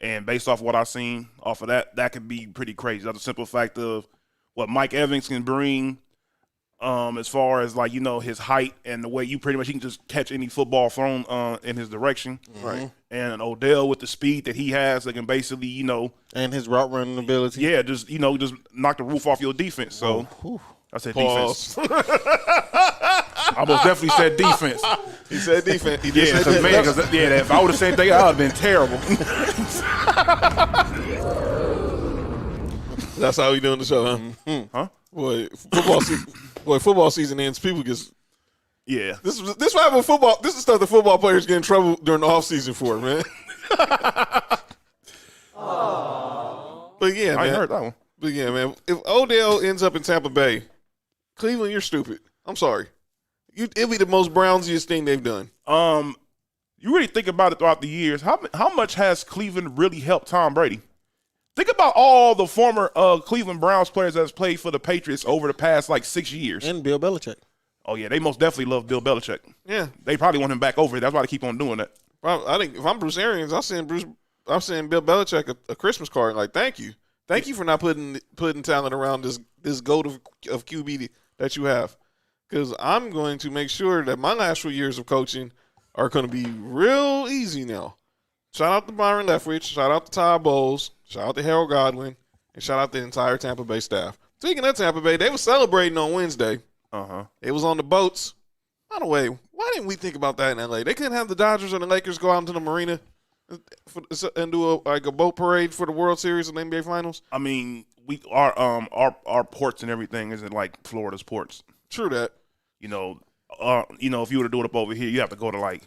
And based off what I've seen off of that could be pretty crazy. That's a simple fact of what Mike Evans can bring as far as his height and the way he can just catch any football thrown in his direction. Right. And Odell with the speed that he has, that can basically, and his route running ability. Yeah, just knock the roof off your defense. So I said defense. I most definitely said defense. He said defense. He did say defense. If I would have said that, I would have been terrible. That's how we doing the show, huh? Mm-hmm. Huh? Football season ends. People get. Yeah. This what happened with football. This is stuff the football players get in trouble during the offseason for, man. But yeah, man. I ain't heard that one. But yeah, man. If Odell ends up in Tampa Bay, Cleveland, you're stupid. I'm sorry. It'll be the most Brownsiest thing they've done. You really think about it throughout the years. How much has Cleveland really helped Tom Brady? Think about all the former Cleveland Browns players that's played for the Patriots over the past 6 years. And Bill Belichick. Oh, yeah, they most definitely love Bill Belichick. Yeah. They probably want him back over here. That's why they keep on doing that. I think if I'm Bruce Arians, I'm sending Bill Belichick a Christmas card thank you. Thank you for not putting talent around this goat of QB that you have. Because I'm going to make sure that my last few years of coaching are going to be real easy now. Shout out to Byron Leftwich. Shout out to Todd Bowles. Shout out to Harold Godwin. And shout out to the entire Tampa Bay staff. Speaking of Tampa Bay, they were celebrating on Wednesday. It was on the boats. By the way, why didn't we think about that in L.A.? They couldn't have the Dodgers and the Lakers go out into the marina and do a boat parade for the World Series and the NBA Finals. I mean, our ports and everything isn't like Florida's ports. True that. If you were to do it up over here, you have to go to like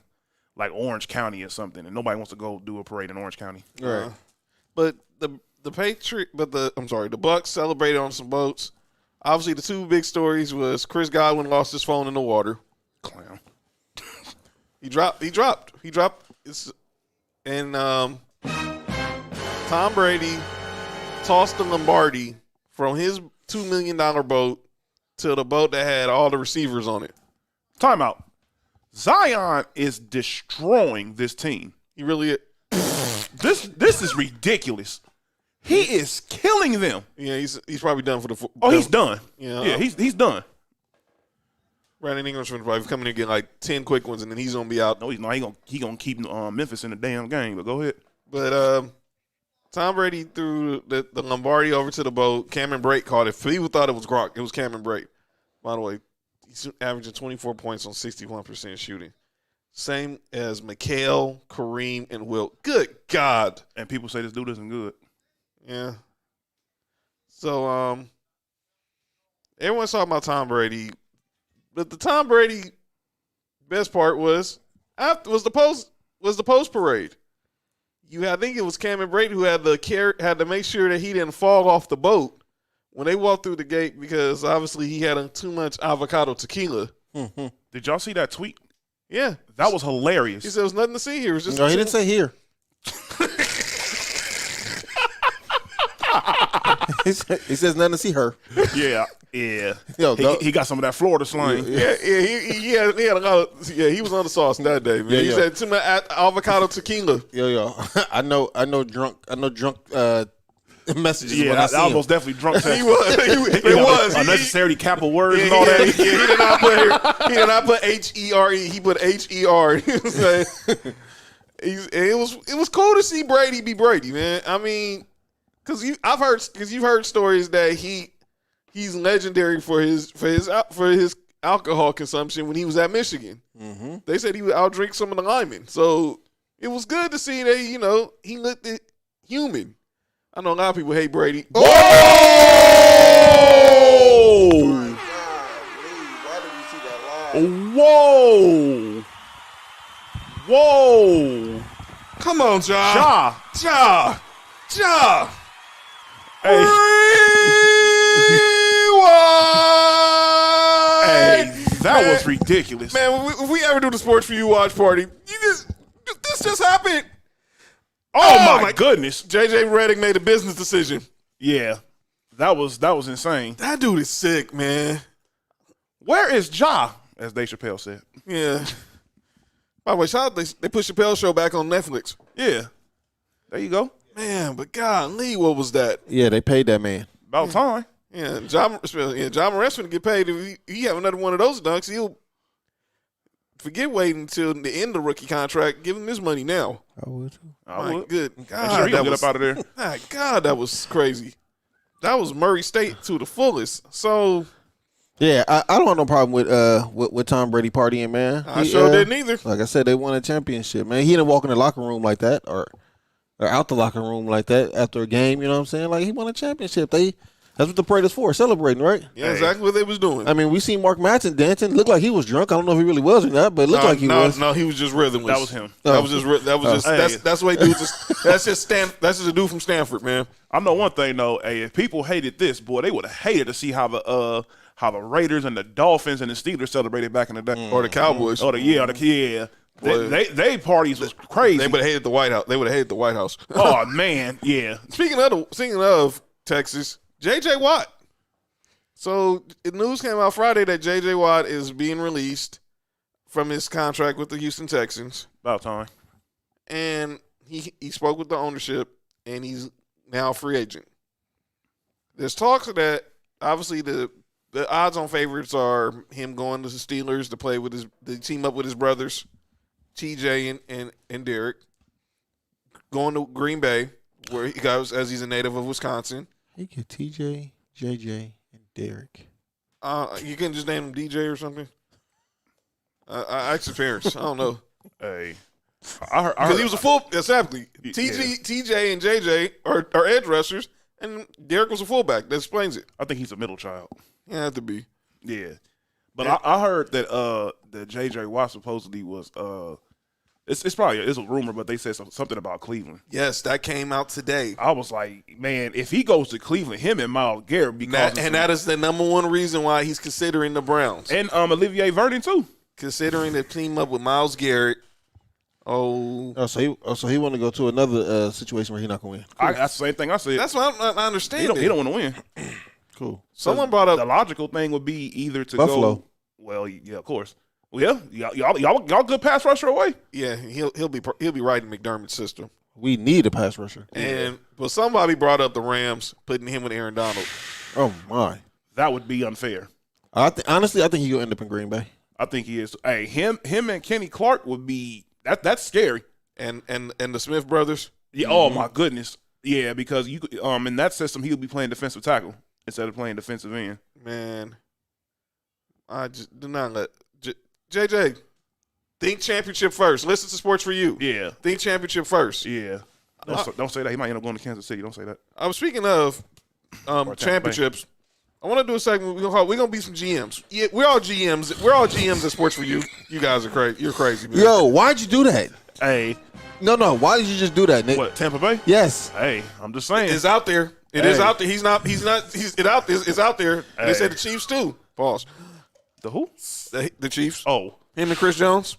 Orange County or something, and nobody wants to go do a parade in Orange County. Right. But the Bucks celebrated on some boats. Obviously, the two big stories was Chris Godwin lost his phone in the water. Clown. He dropped. And Tom Brady tossed the Lombardi from his $2 million boat to the boat that had all the receivers on it. Timeout. Zion is destroying this team. He really This is ridiculous. He is killing them. Yeah, he's probably done for the. He's done. Yeah, he's done. Brandon Ingram's probably coming in and get 10 quick ones, and then he's gonna be out. No, he's not. He gonna keep Memphis in the damn game. But go ahead. But Tom Brady threw the Lombardi over to the boat. Cameron Brate caught it. People thought it was Gronk. It was Cameron Brate. By the way, he's averaging 24 points on 61% shooting. Same as Mikhail, Kareem, and Wilt. Good God. And people say this dude isn't good. Yeah. So everyone's talking about Tom Brady. But the Tom Brady best part was the post parade. I think it was Cameron Brate who had to make sure that he didn't fall off the boat when they walked through the gate because obviously he had too much avocado tequila. Did y'all see that tweet? Yeah, that was hilarious. He said there was nothing to see here. It was just he didn't say here. He says nothing to see her. Yeah, yeah. Yo, he got some of that Florida slang. He had a lot of, he was on the sauce that day, man. He said too much avocado tequila. Yo, I know drunk messages. Yeah, when I that was most definitely drunk text. He was. Unnecessary capital words and all that. He did not put HERE. He put HER. It was cool to see Brady be Brady, man. I mean, because you've heard stories that he's legendary for his alcohol consumption when he was at Michigan. Mm-hmm. They said he would outdrink some of the linemen. So it was good to see that he looked human. I know a lot of people hate Brady. Oh! Whoa! Whoa! Come on, Ja. Hey. Hey, that was ridiculous. Man, if we ever do the Sports For You watch party, this just happened. Oh my goodness. JJ Redick made a business decision. Yeah. That was insane. That dude is sick, man. Where is Ja? As Dave Chappelle said. Yeah. By the way, they put Chappelle's show back on Netflix. Yeah. There you go. Man, but golly, what was that? Yeah, they paid that man. About time. Yeah, John Morant's going to get paid. If he have another one of those dunks, he'll forget waiting until the end of the rookie contract. Give him his money now. I would too. I would. Good God, Make sure he'll get up out of there. My God, that was crazy. That was Murray State to the fullest. So yeah, I don't have no problem with Tom Brady partying, man. I sure didn't either. Like I said, they won a championship, man. He didn't walk in the locker room like that or out the locker room like that after a game. You know what I'm saying? Like he won a championship. That's what the parade is for, celebrating, right? Yeah, exactly what they was doing. I mean, we seen Mark Madsen dancing. Looked like he was drunk. I don't know if he really was or not, but it looked like he was. No, he was just rhythm. That was him. That was just that's the way dudes. That's just a dude from Stanford, man. I know one thing though. Hey, if people hated this, boy, they would have hated to see how the Raiders and the Dolphins and the Steelers celebrated back in the day, or the Cowboys. They parties was crazy. They would have hated the White House. They would have hated the White House. Oh man, yeah. Speaking of Texas, J.J. Watt. So the news came out Friday that J.J. Watt is being released from his contract with the Houston Texans. About time. And he spoke with the ownership, and he's now a free agent. There's talks of that. Obviously, the odds-on favorites are him going to the Steelers to play with to team up with his brothers, TJ and Derek, going to Green Bay, where he goes as he's a native of Wisconsin. He get TJ, JJ, and Derek. You can just name him DJ or something. I asked his parents. I don't know. Hey, I heard because he was a full. Exactly. TJ and JJ are edge rushers, and Derek was a fullback. That explains it. I think he's a middle child. He had to be. Yeah, but I heard that JJ Watt supposedly was it's probably a rumor, but they said something about Cleveland. Yes, that came out today. I was like, man, if he goes to Cleveland, him and Myles Garrett that is the number one reason why he's considering the Browns and Olivier Vernon too. Considering to team up with Myles Garrett. So he want to go to another situation where he's not going to win. Cool. That's the same thing I said. That's what I understand. He don't want to win. Cool. Someone brought up the logical thing would be either to Buffalo. go. Well, yeah, of course. Well, yeah, y'all good pass rusher away. Yeah, he'll be right in McDermott's system. We need a pass rusher. But somebody brought up the Rams putting him with Aaron Donald. Oh my, that would be unfair. Honestly, I think he'll end up in Green Bay. I think he is. Hey, him and Kenny Clark would be that's scary. And the Smith brothers. Yeah. Mm-hmm. Oh my goodness. Yeah, because you in that system he'll be playing defensive tackle instead of playing defensive end. Man, I just do not let JJ think championship first. Listen to Sports For You. Yeah. Think championship first. Yeah. Don't say that. He might end up going to Kansas City. Don't say that. I was speaking of championships. I want to do a segment. We're gonna be some GMs. Yeah, we're all GMs. We're all GMs at Sports For You. You guys are crazy. You're crazy, man. Yo, why'd you do that? Hey. No. Why did you just do that, Nick? What, Tampa Bay? Yes. Hey, I'm just saying. It's out there. It is out there. He's not. It's out there. Hey. They said the Chiefs too. Pause. The who? The Chiefs. Oh. Him and Chris Jones.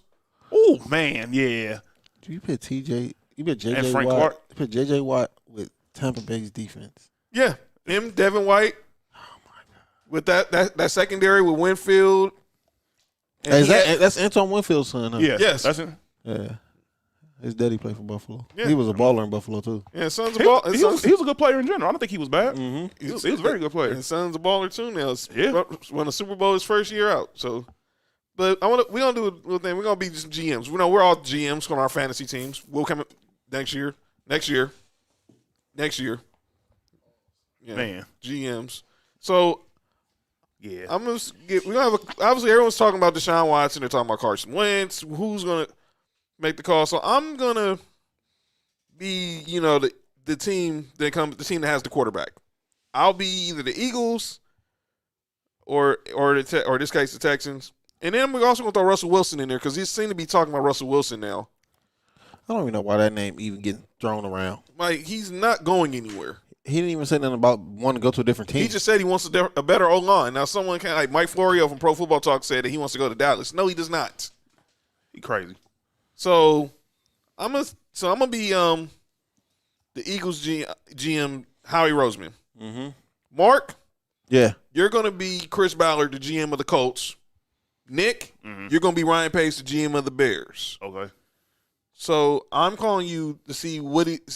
Oh man, yeah. You put TJ. You put JJ and Frank Watt. Clark. You put JJ Watt with Tampa Bay's defense. Yeah, Him, Devin White. Oh my God. With that secondary with Winfield. Hey, that's Antoine Winfield's son, huh? Yeah. Yes. That's it. Yeah. His daddy played for Buffalo. Yeah. He was a baller in Buffalo too. Yeah, son's a He ball. was a good player in general. I don't think he was bad. Mm-hmm. He was a very good player. His son's a baller too now. Yeah. Won a Super Bowl his first year out. So, but we're gonna do a little thing. We're gonna be just GMs. We know we're all GMs on our fantasy teams. We'll come next year. Yeah, Man. GMs. So Yeah. I'm gonna get. We're gonna have obviously everyone's talking about Deshaun Watson. They're talking about Carson Wentz. Who's gonna make the call? So I'm gonna be, the team that has the quarterback. I'll be either the Eagles or this case the Texans. And then we're also gonna throw Russell Wilson in there because he seems to be talking about Russell Wilson now. I don't even know why that name even getting thrown around. Like, he's not going anywhere. He didn't even say nothing about wanting to go to a different team. He just said he wants a better O-line. Now, someone like Mike Florio from Pro Football Talk said that he wants to go to Dallas. No, he does not. He crazy. So I'm gonna be the Eagles GM Howie Roseman. Mm-hmm. Mark, Yeah. you're gonna be Chris Ballard, the GM of the Colts. Nick, you're gonna be Ryan Pace, the GM of the Bears. Okay. So I'm calling you to see what it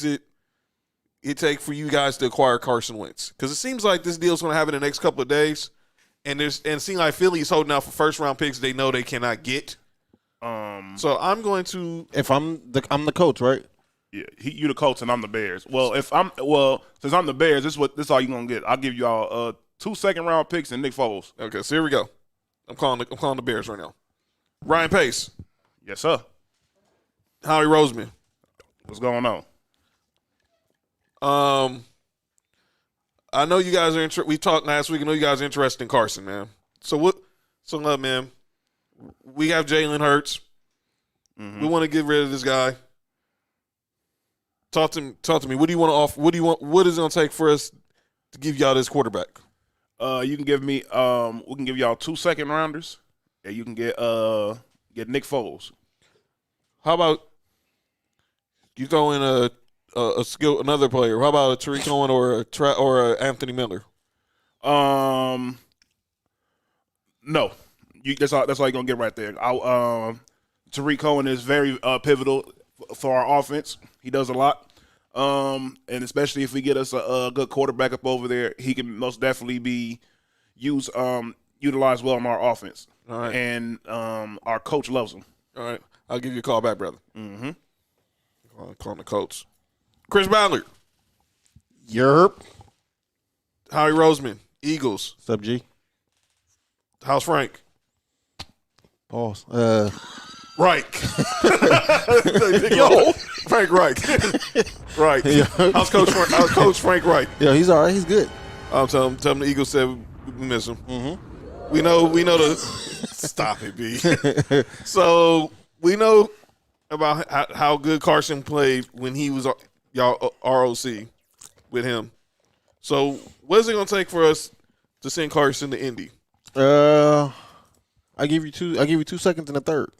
take for you guys to acquire Carson Wentz, because it seems like this deal's gonna happen in the next couple of days, and it seems like Philly is holding out for first round picks they know they cannot get. So I'm going to. If I'm the coach, right? Yeah, you the Colts and I'm the Bears. Well, since I'm the Bears, this is all you gonna get. I'll give y'all 2 second-round picks and Nick Foles. Okay, so here we go. I'm calling the Bears right now. Ryan Pace, Yes, sir. Howie Roseman. What's going on? I know you guys are we talked last week. I know you guys are interested in Carson, man. So what? So look, man, we have Jalen Hurts. Mm-hmm. We want to get rid of this guy. Talk to me. What do you want to offer? What is it gonna take for us to give y'all this quarterback? You can give me we can give y'all 2 second-rounders, and you can get Nick Foles. How about you throw in another player? How about a Tariq Cohen or a Anthony Miller? No, that's all you're gonna get right there. Tariq Cohen is very pivotal for our offense. He does a lot, and especially if we get us a good quarterback up over there, he can most definitely be utilized well in our offense. All right. And our coach loves him. All right, I'll give you a call back, brother. Mm-hmm. Calling the Colts. Chris Ballard, Yerp. Howie Roseman, Eagles. What's up, G? How's Frank? Pause. Reich. Yo, Frank Reich. Right. How's Coach Frank Reich? Yeah, he's all right. He's good. I'm telling him the Eagles said we miss him. Mm-hmm. We know the. Stop it, B. So we know about how good Carson played when he was y'all ROC with him. So what is it going to take for us to send Carson to Indy? I give you 2 seconds and a third.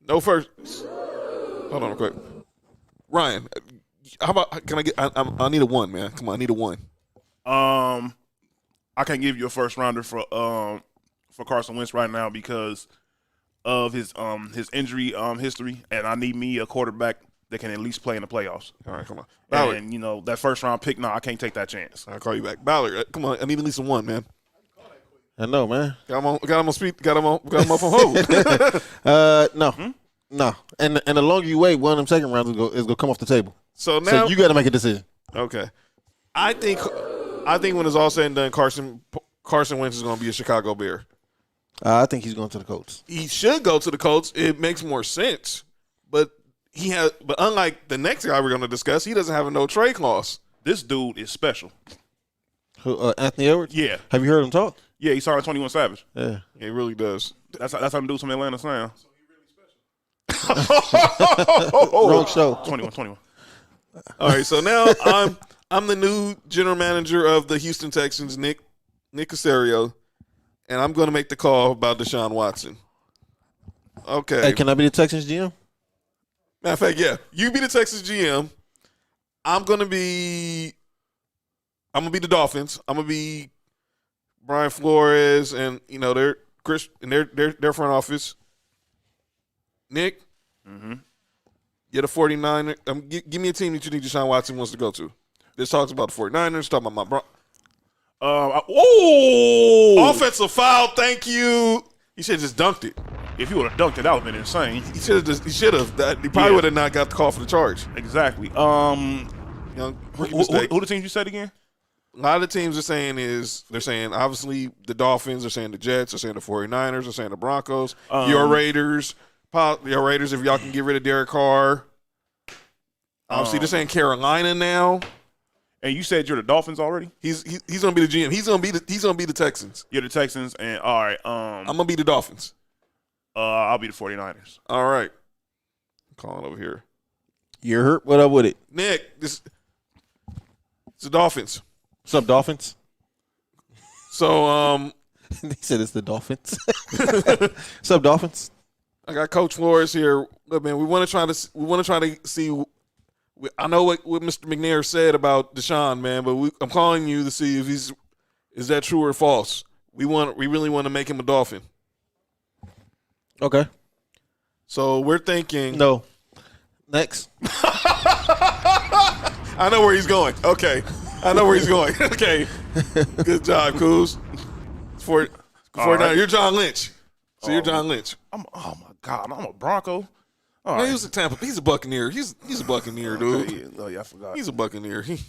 No first. Hold on real quick. Ryan, how about can I get? I need a 1, man. Come on, I need a 1. I can't give you a first rounder for Carson Wentz right now because of his injury history, and I need me a quarterback that can at least play in the playoffs. All right, come on, Ballard. And that first round pick, I can't take that chance. I'll call you back, Ballard. Come on, I need at least a 1, man. I know, man. Got him on speed. Got him off on hold. No. And the longer you wait, one of them second rounds is gonna come off the table. So now you got to make a decision. Okay, I think when it's all said and done, Carson Wentz is going to be a Chicago Bear. I think he's going to the Colts. He should go to the Colts. It makes more sense, but unlike the next guy we're going to discuss, he doesn't have a no trade clause. This dude is special. Who, Anthony Edwards? Yeah. Have you heard him talk? Yeah, he signed 21 Savage. Yeah. He really does. That's how them dudes from Atlanta sound. Wrong show. 21. All right, so now I'm the new general manager of the Houston Texans, Nick Caserio, and I'm going to make the call about Deshaun Watson. Okay. Hey, can I be the Texans GM? Matter of fact, yeah, you be the Texas GM. I'm going to be I'm gonna be the Dolphins. I'm gonna be Brian Flores and their Chris and their front office. Nick, you're the 49er. Give me a team that you think Deshaun Watson wants to go to. This talks about the 49ers. Talking about my offensive foul. Thank you. He should have just dunked it. If he would have dunked it, that would have been insane. He should have. He probably would have not got the call for the charge. Exactly. Rookie mistake. Who the teams you said again? A lot of the teams are saying they're saying obviously the Dolphins, they're saying the Jets, they're saying the 49ers, they're saying the Broncos, your Raiders, if y'all can get rid of Derek Carr. Obviously, they're saying Carolina now. And you said you're the Dolphins already? He's gonna be the GM. He's gonna be the Texans. You're the Texans, and all right. I'm gonna be the Dolphins. I'll be the 49ers. All right. I'm calling over here. You're hurt. What up with it? Nick, it's the Dolphins. What's up, Dolphins? So He said it's the Dolphins. What's up, Dolphins? I got Coach Flores here. Look, man, we want to try to see. I know what Mr. McNair said about Deshaun, man, but I'm calling you to see if is that true or false. We really want to make him a Dolphin. Okay. So we're thinking. No. Next. I know where he's going. Okay. I know where he's going. Okay. Good job, Coos. Right. You're John Lynch. So you're John Lynch. Oh my God, I'm a Bronco. All Man, right. he was a Tampa. He's a Buccaneer. He's a Buccaneer, dude. Yeah, I forgot. He's a Buccaneer. He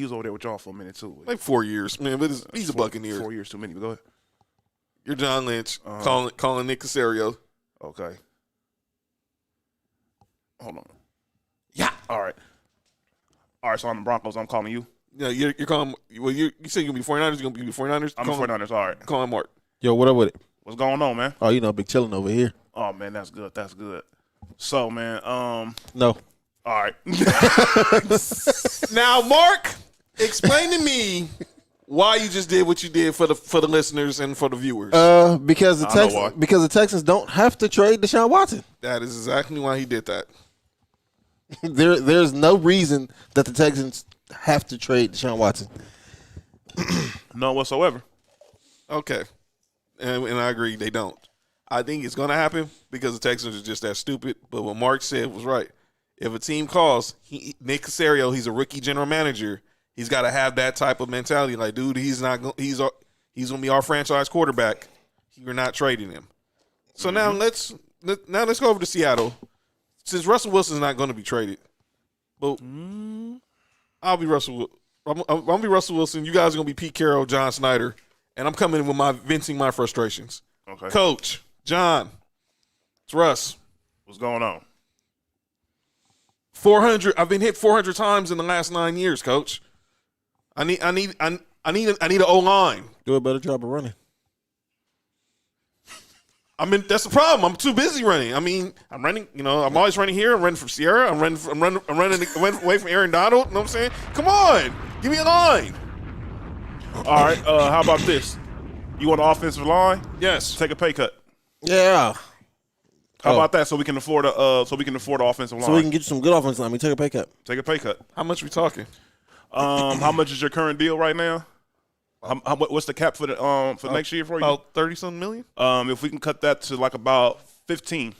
was over there with y'all for a minute too. Like 4 years, man. But he's a Buccaneer. 4 years too many. But go ahead. You're John Lynch. Calling Nick Caserio. Okay. Hold on. Yeah. All right. So I'm the Broncos. I'm calling you. Yeah, you're calling. Well, you said you're gonna be 49ers. You're gonna be 49ers. I'm the 49ers. All right. Calling Mark. Yo, what up with it? What's going on, man? Oh, big chillin' over here. Oh man, that's good. That's good. So man, No. all right. Now, Mark, explain to me why you just did what you did for the listeners and for the viewers. Because the Texans don't have to trade Deshaun Watson. That is exactly why he did that. There's no reason that the Texans have to trade Deshaun Watson. None whatsoever. Okay, and I agree they don't. I think it's going to happen because the Texans are just that stupid. But what Mark said was right. If a team calls, Nick Caserio, he's a rookie general manager. He's got to have that type of mentality. Like, dude, he's going to be our franchise quarterback. You're not trading him. So now let's go over to Seattle. Since Russell Wilson's not going to be traded, but I'll be Russell. I'm going to be Russell Wilson. You guys are going to be Pete Carroll, John Snyder, and I'm coming in with venting my frustrations. Okay. Coach, John, it's Russ. What's going on? 400. I've been hit 400 times in the last 9 years, Coach. I need an O-line. Do a better job of running. That's the problem. I'm too busy running. I'm running. I'm always running here. I'm running from Sierra. I'm running away from Aaron Donald. You know what I'm saying? Come on, give me a line. All right. How about this? You want an offensive line? Yes. Take a pay cut. Yeah. How about that? So we can afford the offensive line. So we can get you some good offensive line. Take a pay cut. Take a pay cut. How much we talking? How much is your current deal right now? What's the cap for next year for you? About 30-something million. If we can cut that to like about 15.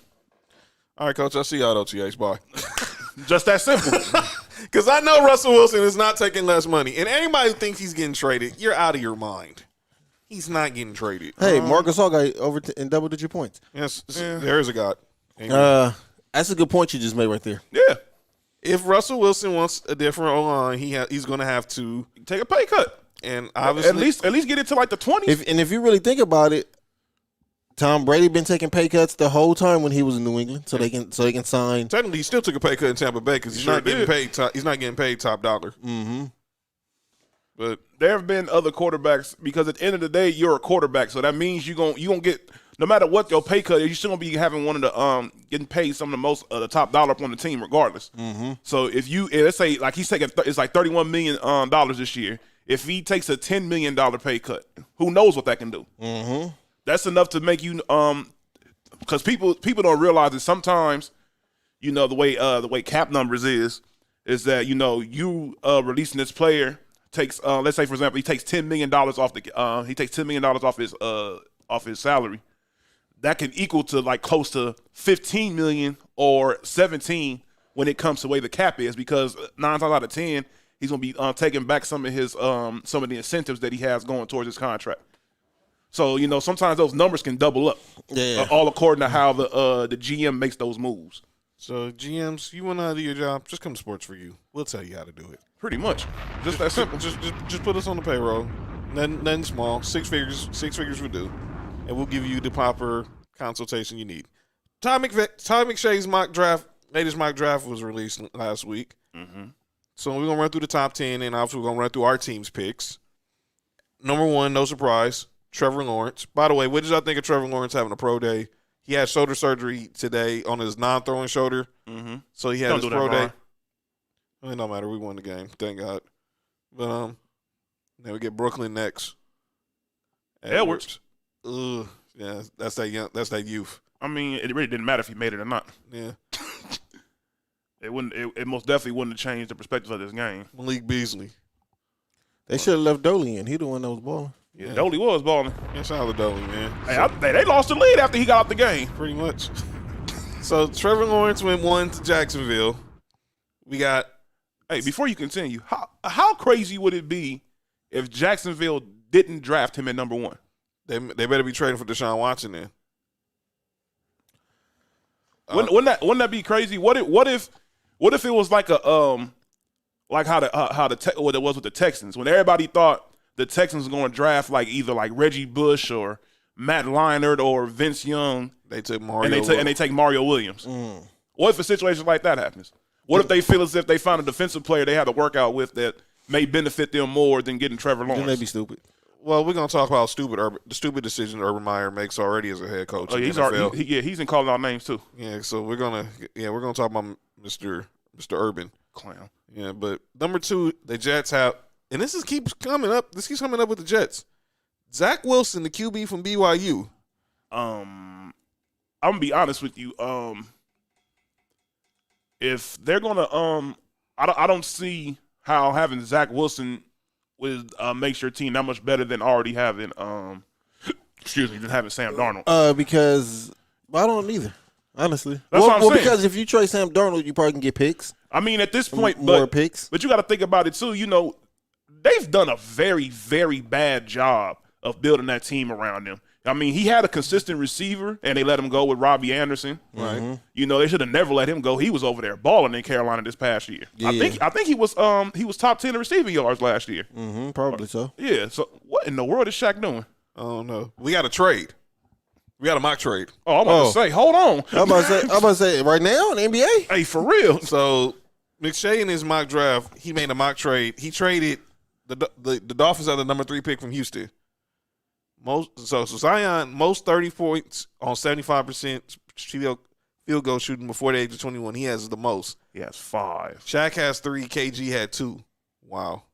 All right, Coach. I'll see y'all at OTAs. Bye. Just that simple. Because I know Russell Wilson is not taking less money, and anybody who thinks he's getting traded, you're out of your mind. He's not getting traded. Hey, Marcus All got over in double-digit points. Yes, there is a God. Amen. That's a good point you just made right there. Yeah. If Russell Wilson wants a different O-line, he's going to have to take a pay cut, and obviously at least get it to like the 20s. If you really think about it, Tom Brady been taking pay cuts the whole time when he was in New England, so they can sign. Technically, he still took a pay cut in Tampa Bay because he's not getting paid. He's not getting paid top dollar. Mm-hmm. But there have been other quarterbacks because at the end of the day, you're a quarterback, so that means you gonna get no matter what your pay cut is, you're still gonna be having one of the getting paid some of the most the top dollar on the team regardless. Mm-hmm. So if let's say like he's taking it's like $31 million dollars this year. If he takes a $10 million pay cut, who knows what that can do? Mm-hmm. That's enough to make you because people don't realize that sometimes the way cap numbers is that you releasing this player takes, let's say for example, he takes $10 million off his salary, that can equal to like close to 15 million or 17 when it comes to the way the cap is, because 9 times out of 10 he's gonna be taking back some of the incentives that he has going towards his contract. So sometimes those numbers can double up, all according to how the GM makes those moves. So GMs, you want to do your job? Just come to Sports for You. We'll tell you how to do it. Pretty much, just that simple. Just put us on the payroll. Nothing small. 6 figures will do, and we'll give you the proper consultation you need. Todd McShay's latest mock draft was released last week. Mm-hmm. So we're gonna run through the top 10, and obviously we're gonna run through our team's picks. Number 1, no surprise, Trevor Lawrence. By the way, what did y'all think of Trevor Lawrence having a pro day? He had shoulder surgery today on his non-throwing shoulder. Mm-hmm. So he had his pro day. It don't matter. We won the game. Thank God. But then we get Brooklyn next. Edwards. Ugh. Yeah, that's that youth. I mean, it really didn't matter if he made it or not. Yeah. It most definitely wouldn't have changed the perspective of this game. Malik Beasley. They should have left Doley in. He the one that was balling. Yeah, Doley was balling. Yeah, shout out to Doley, man. Hey, they lost the lead after he got out the game. Pretty much. So Trevor Lawrence went 1 to Jacksonville. We got. Hey, before you continue, how crazy would it be if Jacksonville didn't draft him at number 1? They better be trading for Deshaun Watson then. Wouldn't that be crazy? What if it was like like what it was with the Texans, when everybody thought the Texans were going to draft like either like Reggie Bush or Matt Leinart or Vince Young. They took Mario and they take Mario Williams. What if a situation like that happens? What if they feel as if they found a defensive player they had to work out with that may benefit them more than getting Trevor Lawrence? Then they be stupid. Well, we're gonna talk about the stupid decision Urban Meyer makes already as a head coach. Oh, yeah, he's in calling out names too. Yeah, so we're gonna talk about Mr. Urban. Clown. Yeah, but number 2, the Jets have, and this keeps coming up. This keeps coming up with the Jets. Zach Wilson, the QB from BYU. I'm gonna be honest with you. If they're gonna, I don't see how having Zach Wilson would makes your team that much better than already having than having Sam Darnold. Because I don't either. Honestly, That's what I'm saying. Because if you trade Sam Darnold, you probably can get picks. I mean, at this point, more picks. But you got to think about it too. They've done a very, very bad job of building that team around him. I mean, he had a consistent receiver, and they let him go with Robbie Anderson. Right. Mm-hmm. They should have never let him go. He was over there balling in Carolina this past year. Yeah. I think he was top 10 in receiving yards last year. Mm-hmm, probably so. Yeah. So what in the world is Shaq doing? I don't know. We got a trade. We got a mock trade. Oh, I'm about to say, hold on. I'm about to say right now in the NBA. Hey, for real. So McShay in his mock draft, he made a mock trade. He traded the Dolphins are the number 3 pick from Houston. So Zion, most 30 points on 75% field goal shooting before the age of 21. He has the most. He has 5. Shaq has 3. KG had 2. Wow.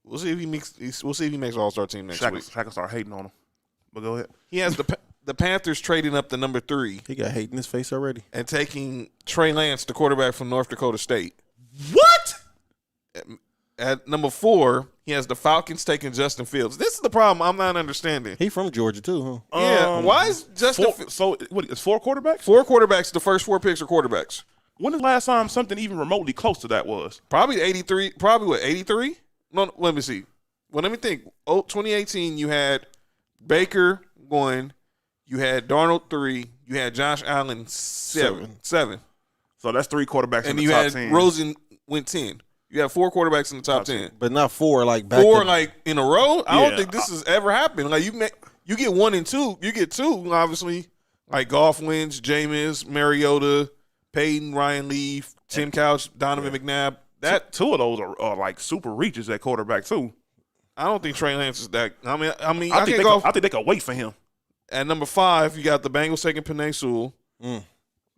We'll see if he makes All-Star team next week. Shaq will start hating on him. But go ahead. He has the Panthers trading up to number 3 He got hate in his face already. and taking Trey Lance, the quarterback from North Dakota State. What? At number 4, he has the Falcons taking Justin Fields. This is the problem I'm not understanding. He from Georgia too, huh? Yeah, why is Justin? So what? It's 4 quarterbacks. 4 quarterbacks. The first 4 picks are quarterbacks. When the last time something even remotely close to that was? Probably 83. Probably what, 83? No, let me see. Well, let me think. 2018, you had Baker 1. You had Darnold 3. You had Josh Allen 7. So that's 3 quarterbacks And in the you top had 10. Rosen went 10. You have 4 quarterbacks in the top 10. But not 4 like back. 4 like in a row? I don't Yeah. think this has ever happened. Like you get 1 and 2. You get 2, obviously. Like Goff wins, Jameis, Mariota, Peyton, Ryan Leaf, Tim Couch, Donovan McNabb. That 2 of those are like super reaches at quarterback too. I don't think Trey Lance is that. I mean, I think they could wait for him. At number 5, you got the Bengals taking Penei Sewell.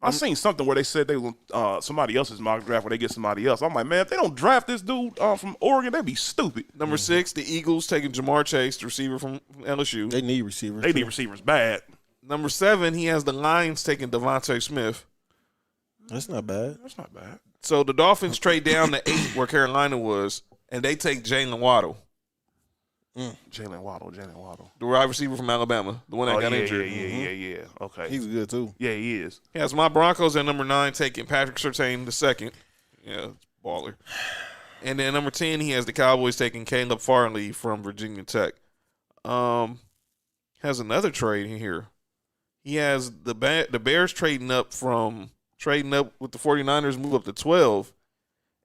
I seen something where they said they will somebody else's mock draft where they get somebody else. I'm like, man, if they don't draft this dude from Oregon, they'd be stupid. Number 6, the Eagles taking Jamar Chase, the receiver from LSU. They need receivers. They need receivers bad. Number 7, he has the Lions taking Devontae Smith. That's not bad. That's not bad. So the Dolphins trade down to 8 where Carolina was, and they take Jalen Waddle. Jalen Waddle. The wide receiver from Alabama, the one that got injured. Yeah. Okay. He's good too. Yeah, he is. He has my Broncos at number 9, taking Patrick Surtain the second. Yeah, baller. And then number 10, he has the Cowboys taking Caleb Farley from Virginia Tech. Has another trade in here. He has the Bears trading up with the 49ers, move up to 12,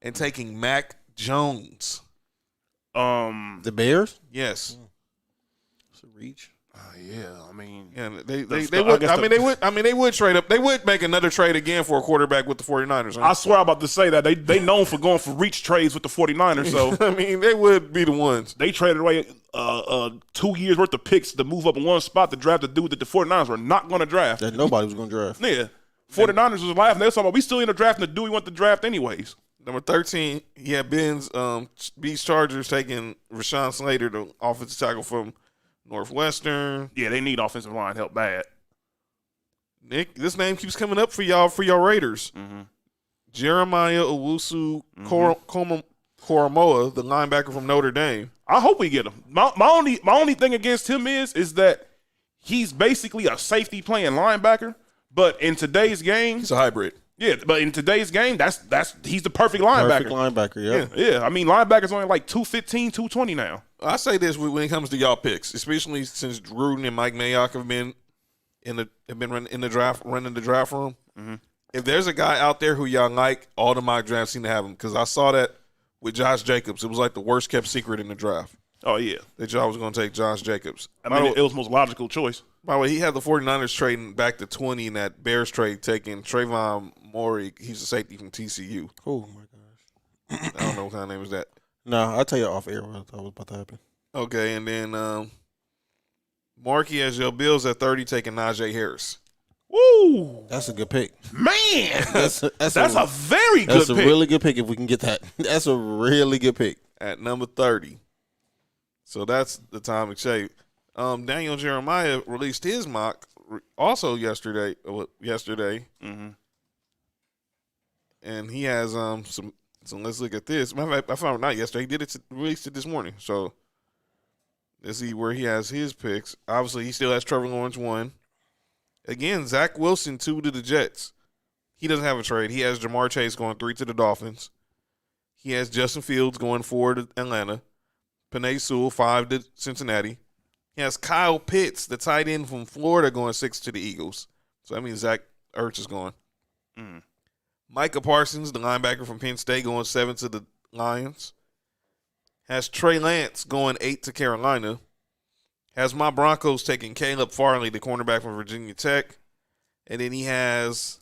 and taking Mac Jones. The Bears? Yes. It's a reach. Yeah. I mean, And they would trade up. They would make another trade again for a quarterback with the 49ers. Huh? I swear I'm about to say that they known for going for reach trades with the 49ers. So I mean, they would be the ones. they traded away 2 years worth of picks to move up in one spot to draft a dude that the 49ers were not going to draft. That nobody was going to draft. Yeah. 49ers was laughing. They were talking about, we still in the draft, and the dude we want to draft anyways. Number 13, he had Ben's Beach Chargers taking Rashawn Slater, the offensive tackle from Northwestern. Yeah, they need offensive line help bad. Nick, this name keeps coming up for y'all Raiders. Mm-hmm. Jeremiah Owusu Koromoa, the linebacker from Notre Dame. I hope we get him. My only thing against him is that he's basically a safety playing linebacker, but in today's game, He's a hybrid. yeah, but in today's game, that's he's the perfect linebacker. Perfect linebacker, yeah. Yeah, I mean linebackers only like 215, 220 now. I say this when it comes to y'all picks, especially since Gruden and Mike Mayock have been running the draft room. Mm-hmm. If there's a guy out there who y'all like, all the mock drafts seem to have him, because I saw that with Josh Jacobs. It was like the worst kept secret in the draft Oh yeah, that y'all was going to take Josh Jacobs. I mean it was the most logical choice. By the way, he had the 49ers trading back to 20 in that Bears trade, taking Trayvon Morey. He's a safety from TCU. Oh, my gosh. I don't know what kind of name is that. No, I'll tell you off air what I thought was about to happen. Okay, and then Markey has your Bills at 30, taking Najee Harris. Woo, That's a good pick. man, That's a very good That's a pick. really good pick if we can get that. That's a really good pick. At number 30. So that's the Atomic Shape. Daniel Jeremiah released his mock also yesterday. Mm-hmm. And he has some. Let's look at this. Matter of fact, I found it not yesterday. He released it this morning. So let's see where he has his picks. Obviously, he still has Trevor Lawrence 1. Again, Zach Wilson 2 to the Jets. He doesn't have a trade. He has Jamar Chase going 3 to the Dolphins. He has Justin Fields going 4 to Atlanta. Penei Sewell 5 to Cincinnati. He has Kyle Pitts, the tight end from Florida, going 6 to the Eagles. So that means Zach Ertz is going. Mm. Micah Parsons, the linebacker from Penn State, going 7 to the Lions. Has Trey Lance going 8 to Carolina. Has my Broncos taking Caleb Farley, the cornerback from Virginia Tech. And then he has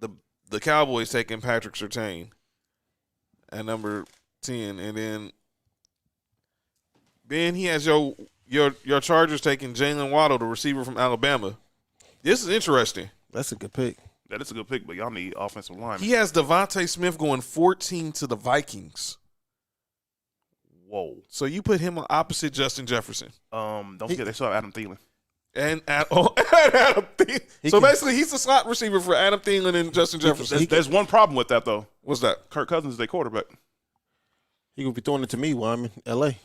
the Cowboys taking Patrick Surtain at number 10. And then Ben, he has your Chargers taking Jalen Waddle, the receiver from Alabama. This is interesting. That's a good pick. That is a good pick, but y'all need offensive line. He has Devontae Smith going 14 to the Vikings. Whoa. So you put him opposite Justin Jefferson. Don't forget they still have Adam Thielen. And Adam Thielen. So basically, he's the slot receiver for Adam Thielen and Justin Jefferson. There's one problem with that, though. What's that? Kirk Cousins is their quarterback. He could be throwing it to me while I'm in L.A.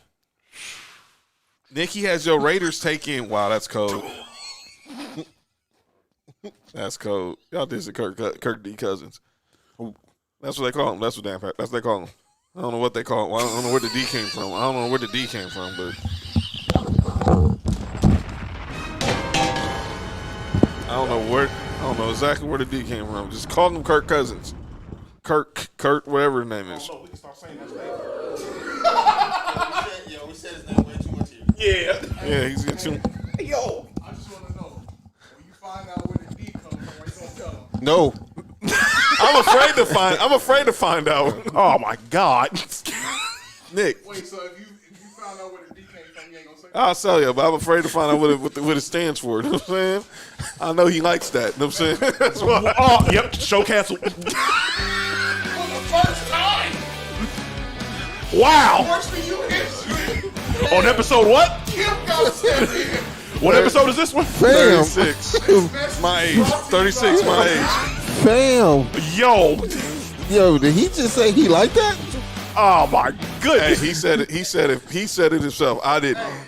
Nicky has your Raiders taking. Wow, that's cold. That's cold. Y'all did some Kirk D. Cousins. That's what they call him. That's what they call him. I don't know what they call him. Well, I don't know where the D came from. I don't know where the D came from, but I don't know exactly where the D came from. Just call him Kirk Cousins. Kurt, whatever his name is. We can start saying that Yeah, we said his name way too much here. Yeah, he's getting too. Yo. I just want to know, when you find out where the D comes from, what you gonna tell them? No. I'm afraid to find out. Oh, my God. Nick, Wait, so if you found out where the D came from, you ain't gonna say I'll tell you, but I'm afraid to find out what it stands for. You know what I'm saying? I know he likes that. You know what I'm saying? That's why. Oh, yep. Show canceled. for the first time. Wow. Worse for you history. On episode what? Kim got sent in. What episode is this one? 36. My age. 36, my age. Fam. Yo, Did he just say he like that? oh my Hey, goodness. he said it. He said it. He said it himself. I didn't. And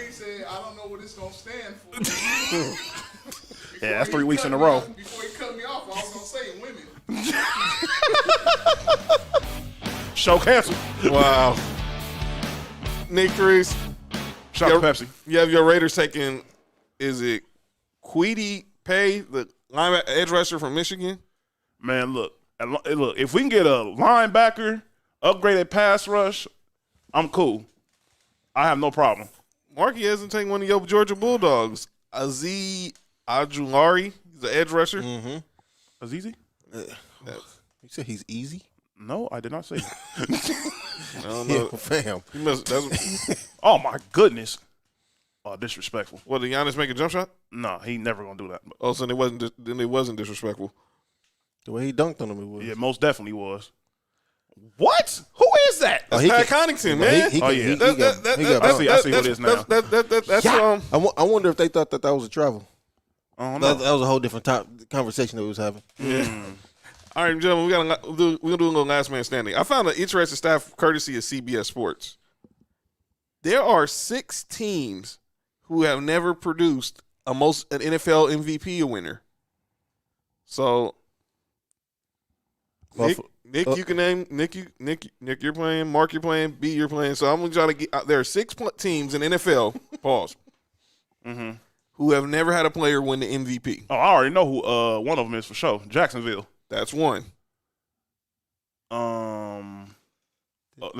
he said, I don't know what it's going to stand for. Yeah, that's 3 weeks in a row. Before he cut me off, I was going to say women. Show canceled. Wow. Nick Reese, Shout out to Pepsi. you have your Raiders taking. Is it Kwity Paye, the linebacker edge rusher from Michigan? Man, look. If we can get a linebacker, upgraded pass rush, I'm cool. I have no problem. Marky hasn't taken one of your Georgia Bulldogs. Azeez Ojulari, he's the edge rusher. Azizi? You said he's easy? No, I did not say that. I don't know. Yeah, fam. He must, that's, Oh, my goodness. Oh, disrespectful. what, did Giannis make a jump shot? No, he never going to do that. Oh, so then it wasn't disrespectful. The way he dunked on him, it was. Yeah, most definitely was. What? Who is that? That's he Pat can- Connaughton, No, man. he Oh, can- yeah. he got I see what it is now. That's I wonder if they thought that was a travel. I don't know. That was a whole different conversation that we was having. All right, gentlemen, we're gonna do a little last man standing. I found an interesting stat courtesy of CBS Sports. There are 6 teams who have never produced an NFL MVP winner. So, Nick, you can name Nick. You're playing. Mark, you're playing. B, you're playing. So I'm gonna try to get. There are 6 teams in NFL. Pause. Who have never had a player win the MVP. Oh, I already know who one of them is for sure. Jacksonville. That's one. Let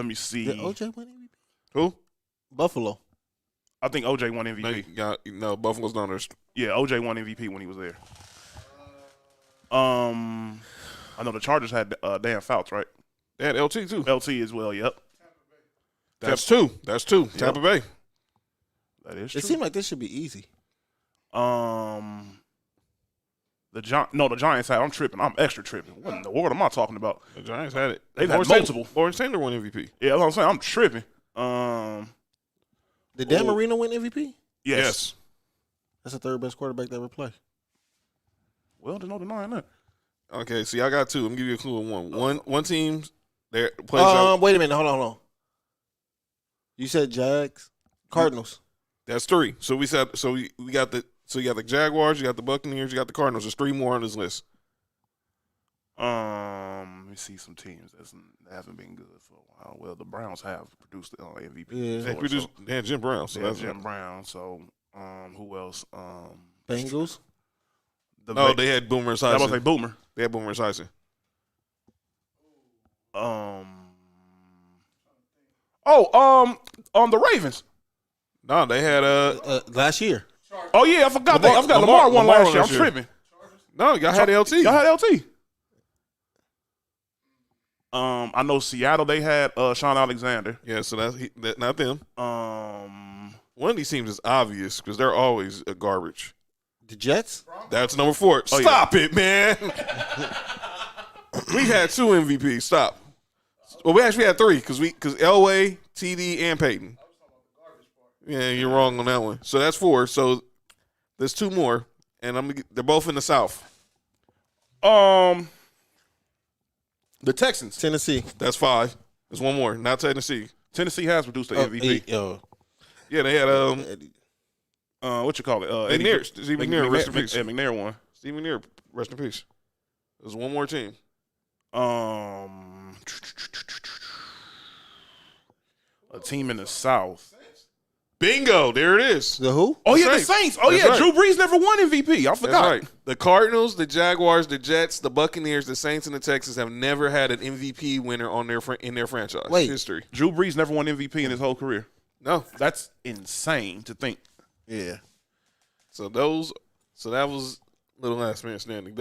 me see. Did OJ win MVP? Who? Buffalo. I think OJ won MVP. No, Buffalo's not there. Yeah, OJ won MVP when he was there. I know the Chargers had Dan Fouts, right? They had LT too. LT as well. Yep, That's two. That's two. Tampa Bay. that is It true. seemed like this should be easy. The Giants had. I'm tripping. I'm extra tripping. What in the world am I talking about? The Giants had it. They've had Lawrence multiple. Lawrence Taylor won MVP. Yeah, that's what I'm saying. I'm tripping. Did Dan Marino win MVP? Yes. That's the third best quarterback to ever play. Well, there's no denying that. Okay, see, I got 2. I'm gonna give you a clue on one team. There plays out. Wait a minute. Hold on. You said Jags, Cardinals. That's 3. So we said. So we got the. So you got the Jaguars, you got the Buccaneers, you got the Cardinals. There's 3 more on this list. Let me see some teams that haven't been good for a while. Well, the Browns have produced the MVP. Yeah. They had Jim Brown. So So that's Jim Brown. So who else? Bengals. No, they had Boomer I was about to say Esiason. Boomer. They had Boomer Esiason. The Ravens. No, they had Last year. Oh yeah, I forgot that. I forgot Lamar Lamar won won last year. I'm last year. tripping. No, y'all had LT. Y'all had LT. I know Seattle. They had Sean Alexander. Yeah, so that's not them. One of these teams is obvious because they're always garbage. The Jets. That's number 4. Oh, yeah. Stop it, man. We had 2 MVPs. Stop. Well, we actually had 3 because Elway, TD, and Peyton. Yeah, you're wrong on that one. So that's 4. So there's 2 more, and they're both in the South. The Texans. Tennessee. That's 5. There's 1 more. Not Tennessee. Tennessee has produced the MVP. Yeah, they had What you call it? McNair. Steve McNair, rest in peace. Yeah, McNair won. Steve McNair, rest in peace. There's 1 more team. A team in the South. Bingo, there it is. The who? Oh, yeah, the Saints. Saints. Oh, That's yeah, right. Drew Brees never won MVP. I forgot. That's right. The Cardinals, the Jaguars, the Jets, the Buccaneers, the Saints, and the Texans have never had an MVP winner in their franchise history. Drew Brees never won MVP in his whole career. No. That's insane to think. Yeah. So that was Little Last Man Standing.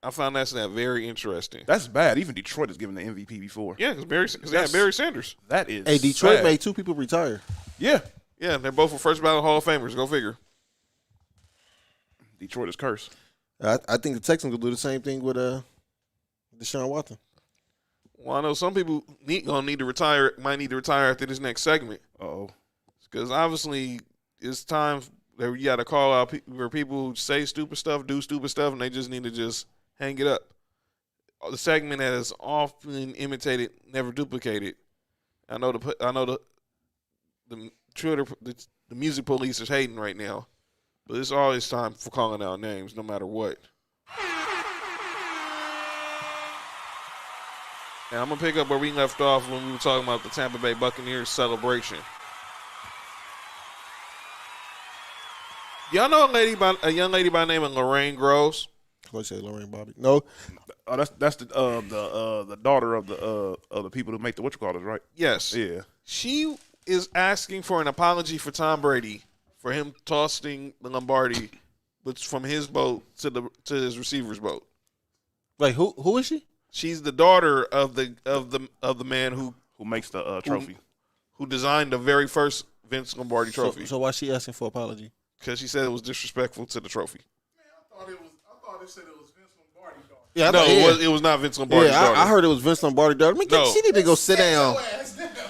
I found that stat very interesting. That's bad. Even Detroit has given the MVP before. Yeah, because they had Barry Sanders. That is Hey, Detroit sad. made 2 people retire. Yeah. Yeah, they're both first ballot Hall of Famers. Go figure. Detroit is cursed. I think the Texans will do the same thing with Deshaun Watson. Well, I know some people might need to retire after this next segment. Uh-oh. Because obviously it's time You got to call out where people say stupid stuff, do stupid stuff, and they just need to just hang it up. The segment that is often imitated, never duplicated. I know the Twitter, the music police is hating right now, but it's always time for calling out names, no matter what. And I'm gonna pick up where we left off when we were talking about the Tampa Bay Buccaneers celebration. Y'all know a young lady by the name of Lorraine Groves? What say, Lorraine Bobby? No. Oh, that's the daughter of the people who make the whatchamacallits, right? Yes. Yeah. She is asking for an apology for Tom Brady for him tossing the Lombardi from his boat to his receiver's boat. Wait, who is she? She's the daughter of the man who makes the trophy, who designed the very first Vince Lombardi trophy. So why is she asking for apology? Because she said it was disrespectful to the trophy. Man, I thought it said it was Vince Lombardi daughter. Yeah, no, it was not Vince Lombardi's daughter. I heard it was Vince Lombardi daughter. I mean, No. she need to go sit down.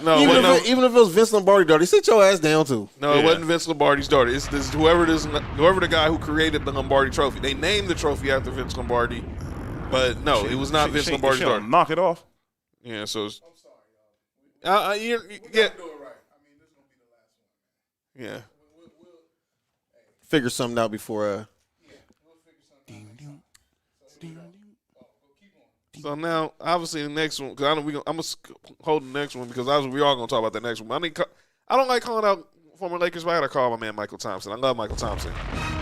No, Even if it was Vince Lombardi daughter, sit your ass down too. No, it wasn't Vince Lombardi's daughter. It's whoever the guy who created the Lombardi trophy. They named the trophy after Vince Lombardi, but no, it was not Vince Lombardi's daughter. Knock it off. Yeah, so it's, I'm sorry, y'all. yeah, Do it right. I mean, this is gonna be the last one. yeah. Figure something out before. We'll figure something out. So now, obviously, the next one, because I'm gonna hold the next one because obviously we all gonna talk about the next one. I don't like calling out former Lakers, but I gotta call my man Michael Thompson. I love Michael Thompson.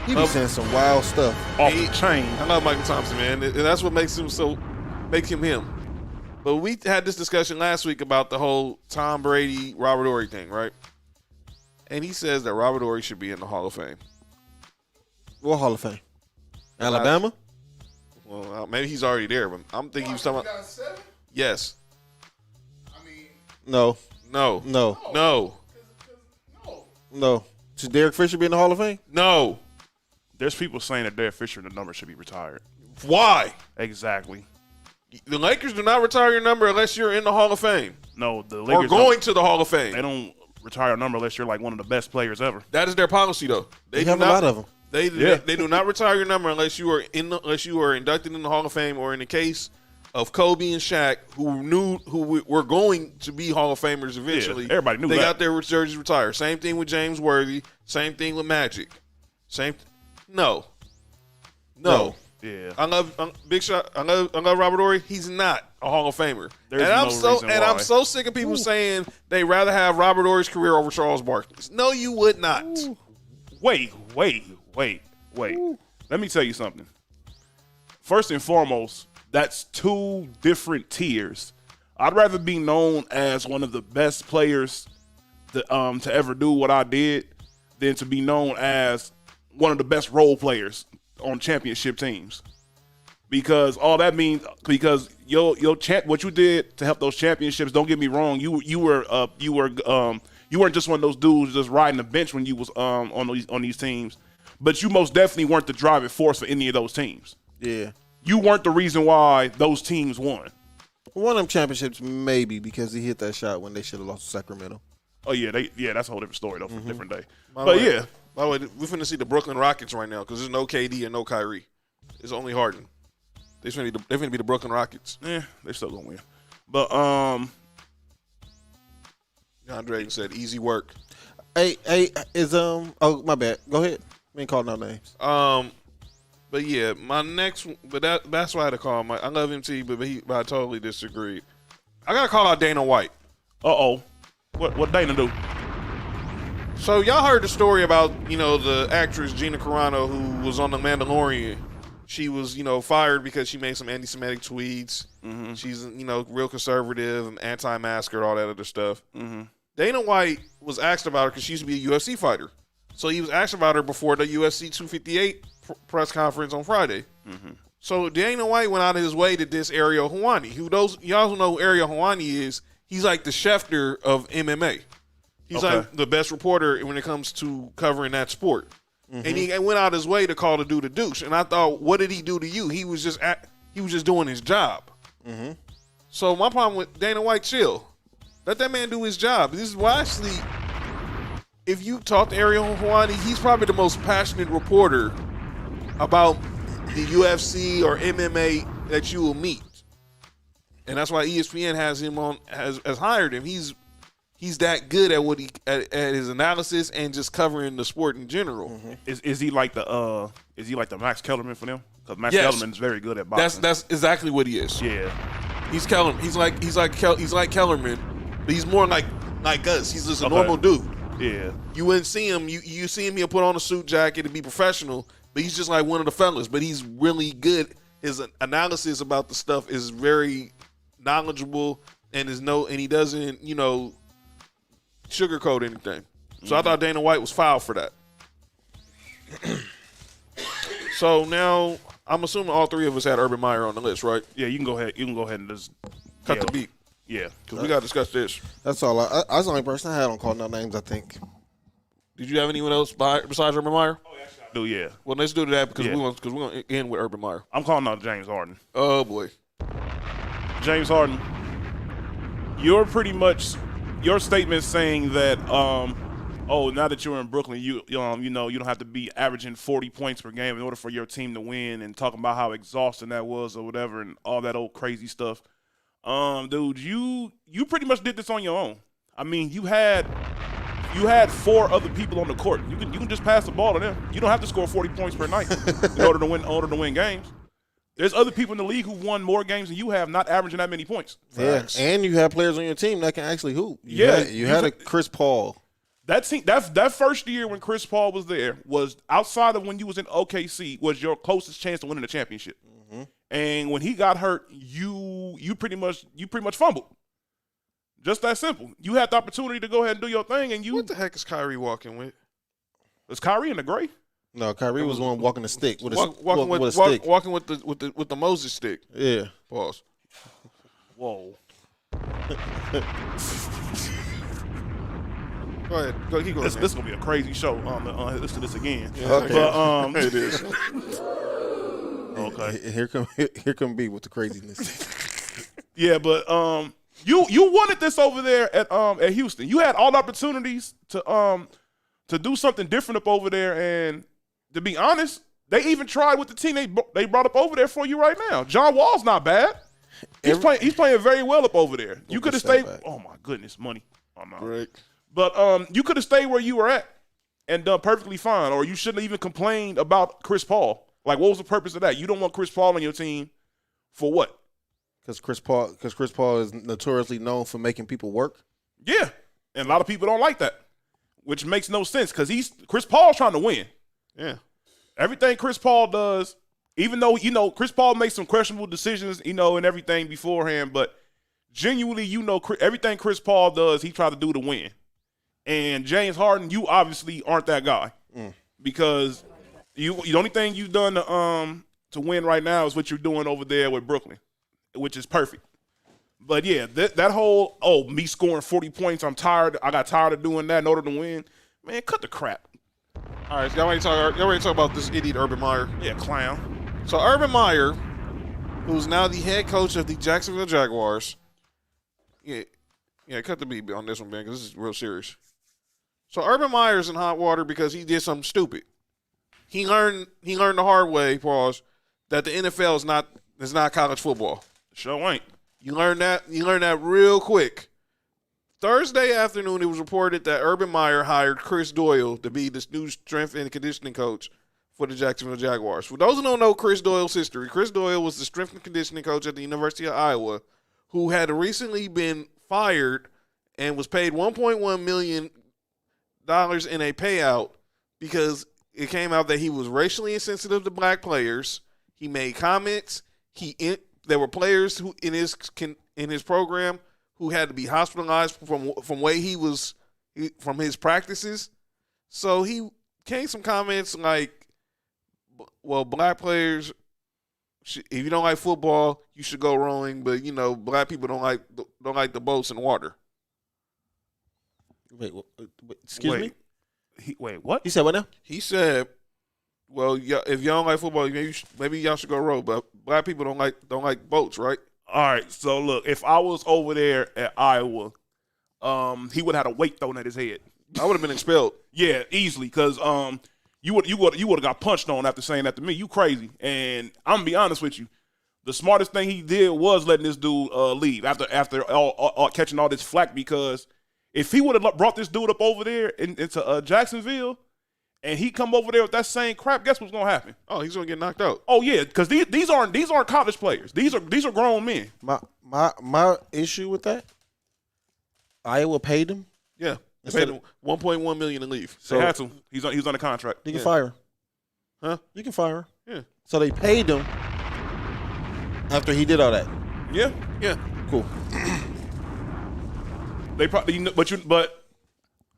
He be saying some wild stuff. Off the chain. I love Michael Thompson, man, and that's what makes him him. But we had this discussion last week about the whole Tom Brady, Robert Horry thing, right? And he says that Robert Horry should be in the Hall of Fame. What Hall of Fame? Alabama? Well, maybe he's already there, but I'm thinking he was talking about. Got 7? Yes. I mean, No. No. No. No. No. Should Derek Fisher be in the Hall of Fame? No. There's people saying that Derek Fisher, the number should be retired. Why? Exactly. The Lakers do not retire your number unless you're in the Hall of Fame. No, the Or Lakers going to the Hall of Fame. They don't retire a number unless you're like one of the best players ever. That is their policy, though. They have a lot of them. They do not retire your number unless you are inducted in the Hall of Fame, or in the case of Kobe and Shaq, who were going to be Hall of Famers eventually. Yeah, everybody knew they that. got their jerseys retired. Same thing with James Worthy. Same thing with Magic. No. Yeah. I love Big Shot. I love Robert Horry. He's not a Hall of Famer. There's and no I'm reason I'm why. so sick of people saying they'd rather have Robert Horry's career over Charles Barkley's. No, you would not. Wait. Let me tell you something. First and foremost, that's two different tiers. I'd rather be known as one of the best players to ever do what I did than to be known as one of the best role players on championship teams. Because all that means, because what you did to help those championships, don't get me wrong, you weren't just one of those dudes just riding the bench when you was on these teams, but you most definitely weren't the driving force for any of those teams. Yeah. You weren't the reason why those teams won. One of them championships, maybe, because he hit that shot when they should have lost to Sacramento. Oh yeah, that's a whole different story though, for a different day. By But the way, yeah, by the way, we're finna see the Brooklyn Rockets right now because there's no KD and no Kyrie. It's only Harden. They're finna be the Brooklyn Rockets. they're still gonna win. But John Dragon said, "Easy work." Hey, is oh my bad. Go ahead. We ain't calling no names. But yeah, my next, that's why I had to call him. I love MT, but I totally disagree. I gotta call out Dana White. What Dana do? So y'all heard the story about the actress Gina Carano who was on The Mandalorian. She was fired because she made some anti-Semitic tweets. Mm-hmm. She's real conservative and anti-masker, all that other stuff. Mm-hmm. Dana White was asked about her because she used to be a UFC fighter. So he was asked about her before the UFC 258 press conference on Friday. Mm-hmm. So Dana White went out of his way to diss Ariel Helwani. Y'all who know who Ariel Helwani is, he's like the Schefter of MMA. He's like the best reporter when it comes to covering that sport. Mm-hmm. And he went out his way to call the dude a douche. And I thought, what did he do to you? He was just doing his job. Mm-hmm. So my problem with Dana White, chill. Let that man do his job. This is why actually if you talk to Ariel Helwani, he's probably the most passionate reporter about the UFC or MMA that you will meet. And that's why ESPN has him on, has hired him. He's that good at what at his analysis and just covering the sport in general. Mm-hmm. Is he like the Max Kellerman for them? Because Max Kellerman is very good at boxing. That's exactly what he is. Yeah. He's Kellerman. He's like Kellerman, but he's more like us. He's just a normal dude. Yeah. You wouldn't see him. You see him. He'll put on a suit jacket and be professional, but he's just like one of the fellas. But he's really good. His analysis about the stuff is very knowledgeable, and he doesn't sugarcoat anything. So I thought Dana White was foul for that. So now I'm assuming all three of us had Urban Meyer on the list, right? Yeah, you can go ahead. You can go ahead and just cut the beat. Yeah, because we got to discuss this. That's all. I was the only person I had on calling out names, I think. Did you have anyone else besides Urban Meyer? Oh, yeah, I do. Yeah. Well, let's do that because we're going to end with Urban Meyer. I'm calling out James Harden. Oh boy, James Harden. You're pretty much your statement saying that now that you're in Brooklyn, you don't have to be averaging 40 points per game in order for your team to win, and talking about how exhausting that was or whatever and all that old crazy stuff. Dude, you pretty much did this on your own. I mean, you had 4 other people on the court. You can just pass the ball to them. You don't have to score 40 points per night in order to win games. There's other people in the league who won more games than you have, not averaging that many points. Yeah, and you have players on your team that can actually hoop. You had a Chris Paul. That first year when Chris Paul was there was outside of when you was in OKC was your closest chance to winning the championship. Mm-hmm. And when he got hurt, you pretty much fumbled. Just that simple. You had the opportunity to go ahead and do your thing, and you. What the heck is Kyrie walking with? Was Kyrie in the gray? No, Kyrie was the one walking the stick with a stick. Walking with the Moses stick. Yeah. Pause. Whoa. Go ahead. Keep going. This is gonna be a crazy show. Listen to this again. Yeah, okay. But it is. Okay. Here come B with the craziness. Yeah, but you wanted this over there at Houston. You had all the opportunities to do something different up over there, and to be honest, they even tried with the team they brought up over there for you right now. John Wall's not bad. He's playing very well up over there. You could have stayed. Oh my goodness, money. Oh no. Right. But you could have stayed where you were at and done perfectly fine, or you shouldn't have even complained about Chris Paul. Like, what was the purpose of that? You don't want Chris Paul on your team for what? Because Chris Paul is notoriously known for making people work. Yeah, and a lot of people don't like that, which makes no sense because Chris Paul's trying to win. Yeah, everything Chris Paul does, even though Chris Paul makes some questionable decisions, and everything beforehand, but genuinely, everything Chris Paul does, he tries to do to win. And James Harden, you obviously aren't that guy because the only thing you've done to win right now is what you're doing over there with Brooklyn, which is perfect. But yeah, that whole me scoring 40 points, I'm tired. I got tired of doing that in order to win. Man, cut the crap. All right, so y'all ready to talk about this idiot Urban Meyer? Yeah, clown. So Urban Meyer, who's now the head coach of the Jacksonville Jaguars. Yeah, cut the beat on this one, man, because this is real serious. So Urban Meyer's in hot water because he did something stupid. He learned the hard way, pause, that the NFL is not college football. Sure ain't. You learned that real quick. Thursday afternoon, it was reported that Urban Meyer hired Chris Doyle to be this new strength and conditioning coach for the Jacksonville Jaguars. For those who don't know Chris Doyle's history, Chris Doyle was the strength and conditioning coach at the University of Iowa, who had recently been fired and was paid $1.1 million in a payout because it came out that he was racially insensitive to black players. He made comments. There were players who in his program who had to be hospitalized from way from his practices. So he came some comments like, well, black players, if you don't like football, you should go rowing, but black people don't like the boats and water. Wait, excuse me? Wait, what? He said what now? He said, well, if y'all don't like football, maybe y'all should go row, but black people don't like boats, right? All right, so look, if I was over there at Iowa, he would have had a weight thrown at his head. I would have been expelled. Yeah, easily, because you would have got punched on after saying that to me. You crazy. And I'm gonna be honest with you. The smartest thing he did was letting this dude leave after all catching all this flack, because if he would have brought this dude up over there into Jacksonville and he come over there with that same crap, guess what's gonna happen? Oh, he's gonna get knocked out. Oh yeah, because these aren't college players. These are grown men. My issue with that, Iowa paid him. Yeah, they paid him $1.1 million to leave. So they had to. He's on the contract. You can fire him. Huh? You can fire him. Yeah. So they paid him after he did all that. Yeah. Yeah. Cool. They probably, but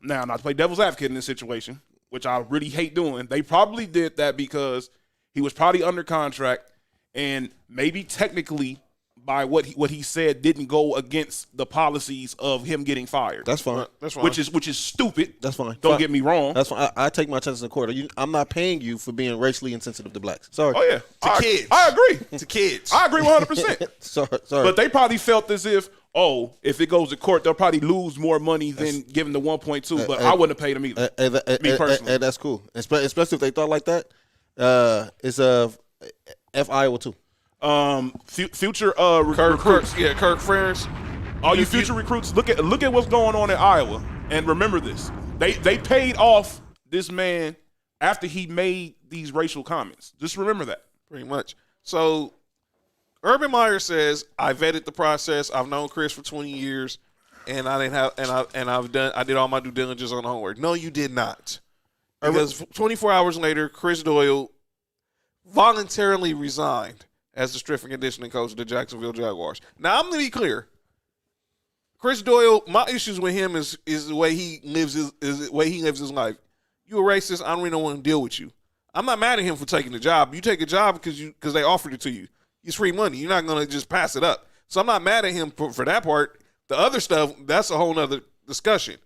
now not to play devil's advocate in this situation, which I really hate doing. They probably did that because he was probably under contract, and maybe technically by what he said didn't go against the policies of him getting fired. That's fine. That's fine. Which is stupid. That's fine. Don't get me wrong. That's fine. I take my chances in court. I'm not paying you for being racially insensitive to blacks. Sorry. Oh yeah, To kids. I agree. To kids. I agree 100%. Sorry. But they probably felt as if, if it goes to court, they'll probably lose more money than giving the 1.2. But I wouldn't have paid them either. Me personally. That's cool. Especially if they thought like that. It's F Iowa too. Future Kirk recruits. Kirk Ferentz. All you future recruits, look at what's going on in Iowa, and remember this: they paid off this man after he made these racial comments. Just remember that. Pretty much. So, Urban Meyer says, "I vetted the process. I've known Chris for 20 years, and I did all my due diligence on the homework." No, you did not, because 24 hours later, Chris Doyle voluntarily resigned as the strength and conditioning coach of the Jacksonville Jaguars. Now, I'm going to be clear. Chris Doyle, my issues with him is the way he lives his life. You a racist, I don't really want to deal with you. I'm not mad at him for taking the job. You take a job because they offered it to you. It's free money. You're not going to just pass it up. So I'm not mad at him for that part. The other stuff, that's a whole nother discussion.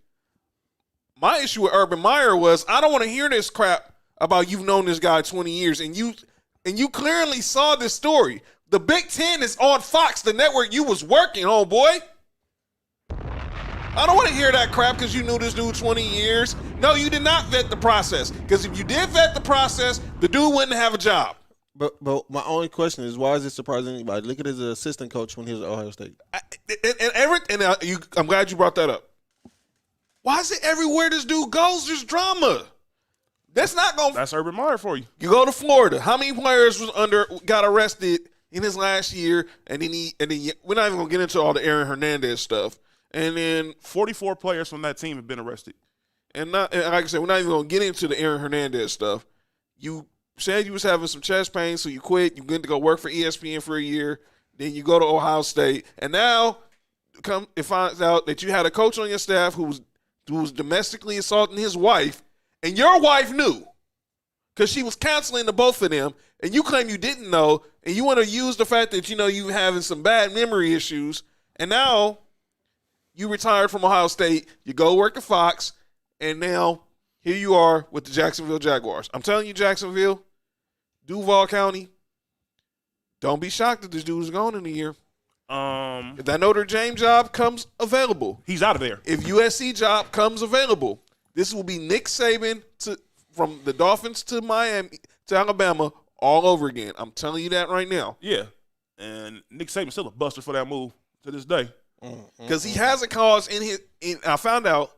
My issue with Urban Meyer was, I don't want to hear this crap about you've known this guy 20 years, and you clearly saw this story. The Big Ten is on Fox, the network you was working on, boy. I don't want to hear that crap because you knew this dude 20 years. No, you did not vet the process. Because if you did vet the process, the dude wouldn't have a job. But my only question is, why is it surprising anybody? Look at his assistant coach when he was at Ohio State. I'm glad you brought that up. Why is it everywhere this dude goes, there's drama? That's Urban Meyer for you. You go to Florida. How many players got arrested in his last year? And then we're not even gonna get into all the Aaron Hernandez stuff. And then 44 players from that team have been arrested. And like I said, we're not even gonna get into the Aaron Hernandez stuff. You said you was having some chest pain, so you quit. You went to go work for ESPN for a year. Then you go to Ohio State, and now it finds out that you had a coach on your staff who was domestically assaulting his wife. And your wife knew because she was counseling the both of them, and you claim you didn't know, and you want to use the fact that, you having some bad memory issues, and now you retired from Ohio State, you go work at Fox, and now here you are with the Jacksonville Jaguars. I'm telling you, Jacksonville, Duval County, don't be shocked that this dude is gone in a year. If that Notre Dame job comes available. He's out of there. If USC job comes available. This will be Nick Saban from the Dolphins to Miami to Alabama all over again. I'm telling you that right now. Yeah. And Nick Saban's still a buster for that move to this day. Because he has a clause I found out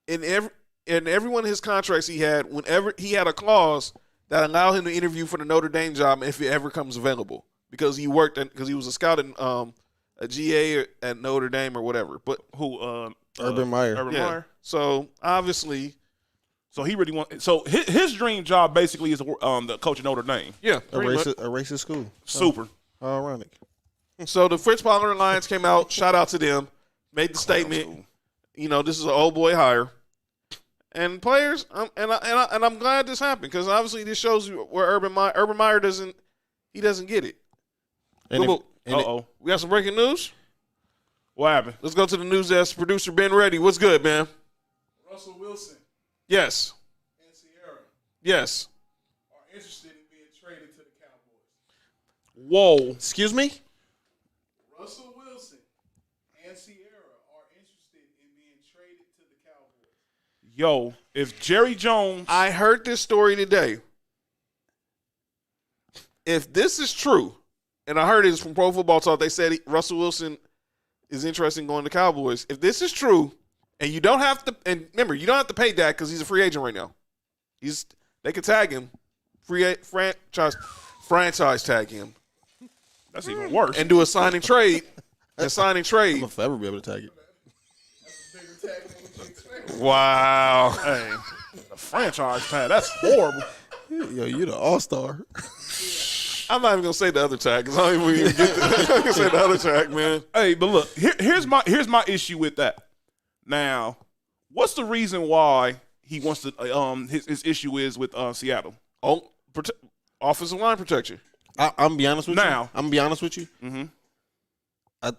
in every one of his contracts he had, whenever he had a clause that allowed him to interview for the Notre Dame job if it ever comes available. Because he was a scout in a GA at Notre Dame or whatever. But Urban Meyer. Urban Meyer. So obviously, he really wants. So his dream job basically is the coach of Notre Dame. Yeah, a racist school. Super. How ironic. So the Fritz Pollard Alliance came out. Shout out to them. Made the statement. This is an old boy hire. And players, and I'm glad this happened because obviously this shows you where Urban Meyer doesn't get it. We got some breaking news. What happened? Let's go to the news desk. Producer Ben Reddy. What's good, man? Russell Wilson Yes. and Sierra Yes. are interested in being traded to the Cowboys. Whoa. Excuse me? Russell Wilson and Sierra are interested in being traded to the Cowboys. Yo, if Jerry Jones, I heard this story today. If this is true, and I heard it from Pro Football Talk, they said Russell Wilson is interested in going to Cowboys. If this is true, and you don't have to, and remember, you don't have to pay that because he's a free agent right now. They could tag him, franchise tag him, that's even worse. and do a signing trade. I'm gonna forever be able to tag it. Wow. Hey, the franchise tag, that's horrible. Yo, you the all-star. I'm not even gonna say the other tag because I don't even get the, I'm gonna say the other tag, man. Hey, but look, here's my issue with that. Now, what's the reason why he wants to? His issue is with Seattle. Oh, offensive line protection. I'm gonna be honest with you. Now. I'm gonna be honest with you. Mm-hmm. I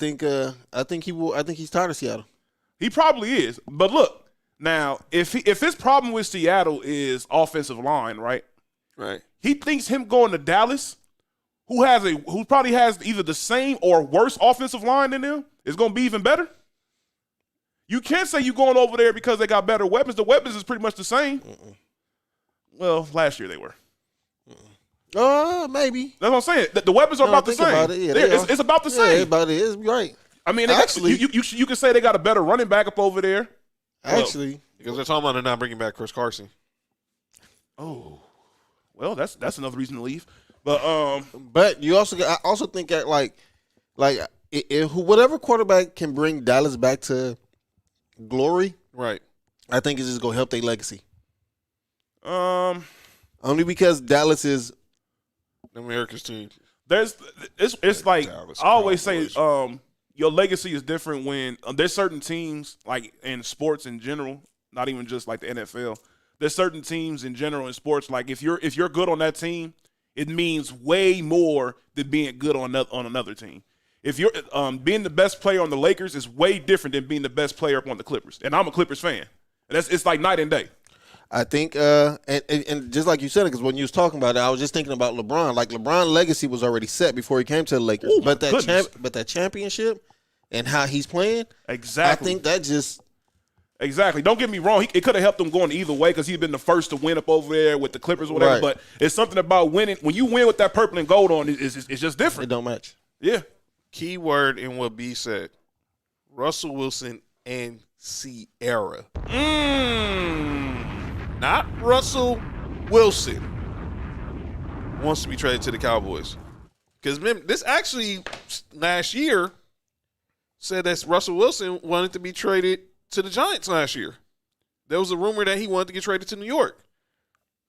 think he will. I think he's tired of Seattle. He probably is. But look, now if his problem with Seattle is offensive line, right? Right. He thinks him going to Dallas, who probably has either the same or worse offensive line than them, is going to be even better. You can't say you're going over there because they got better weapons. The weapons is pretty much the same. Well, last year they were. Maybe. That's what I'm saying. The weapons are about the think same. about it, yeah, It's about the same. Yeah, about it is right. I mean, Actually- you can say they got a better running back up over there. Actually, Because they're talking about they're not bringing back Chris Carson. Oh, well, that's another reason to leave. But but you also I also think that like whatever quarterback can bring Dallas back to glory, Right. I think it's just gonna help their legacy. Only because Dallas is America's team. It's like Dallas I always say, Cowboys. your legacy is different when there's certain teams like in sports in general, not even just like the NFL. There's certain teams in general in sports like if you're good on that team, it means way more than being good on another team. If you're being the best player on the Lakers is way different than being the best player on the Clippers, and I'm a Clippers fan. And it's like night and day. I think, and just like you said it, because when you was talking about it, I was just thinking about LeBron. Like LeBron's legacy was already set before he came to the Lakers. Ooh, but goodness. that championship and how he's playing, Exactly. I think that just Exactly. Don't get me wrong. It could have helped him going either way because he'd been the first to win up over there with the Clippers or whatever. Right. But it's something about winning. When you win with that purple and gold on, it's just it different. don't match. Yeah. Key word in what B said. Russell Wilson and Sierra. Not Russell Wilson wants to be traded to the Cowboys. Because this actually last year said that Russell Wilson wanted to be traded to the Giants last year. There was a rumor that he wanted to get traded to New York.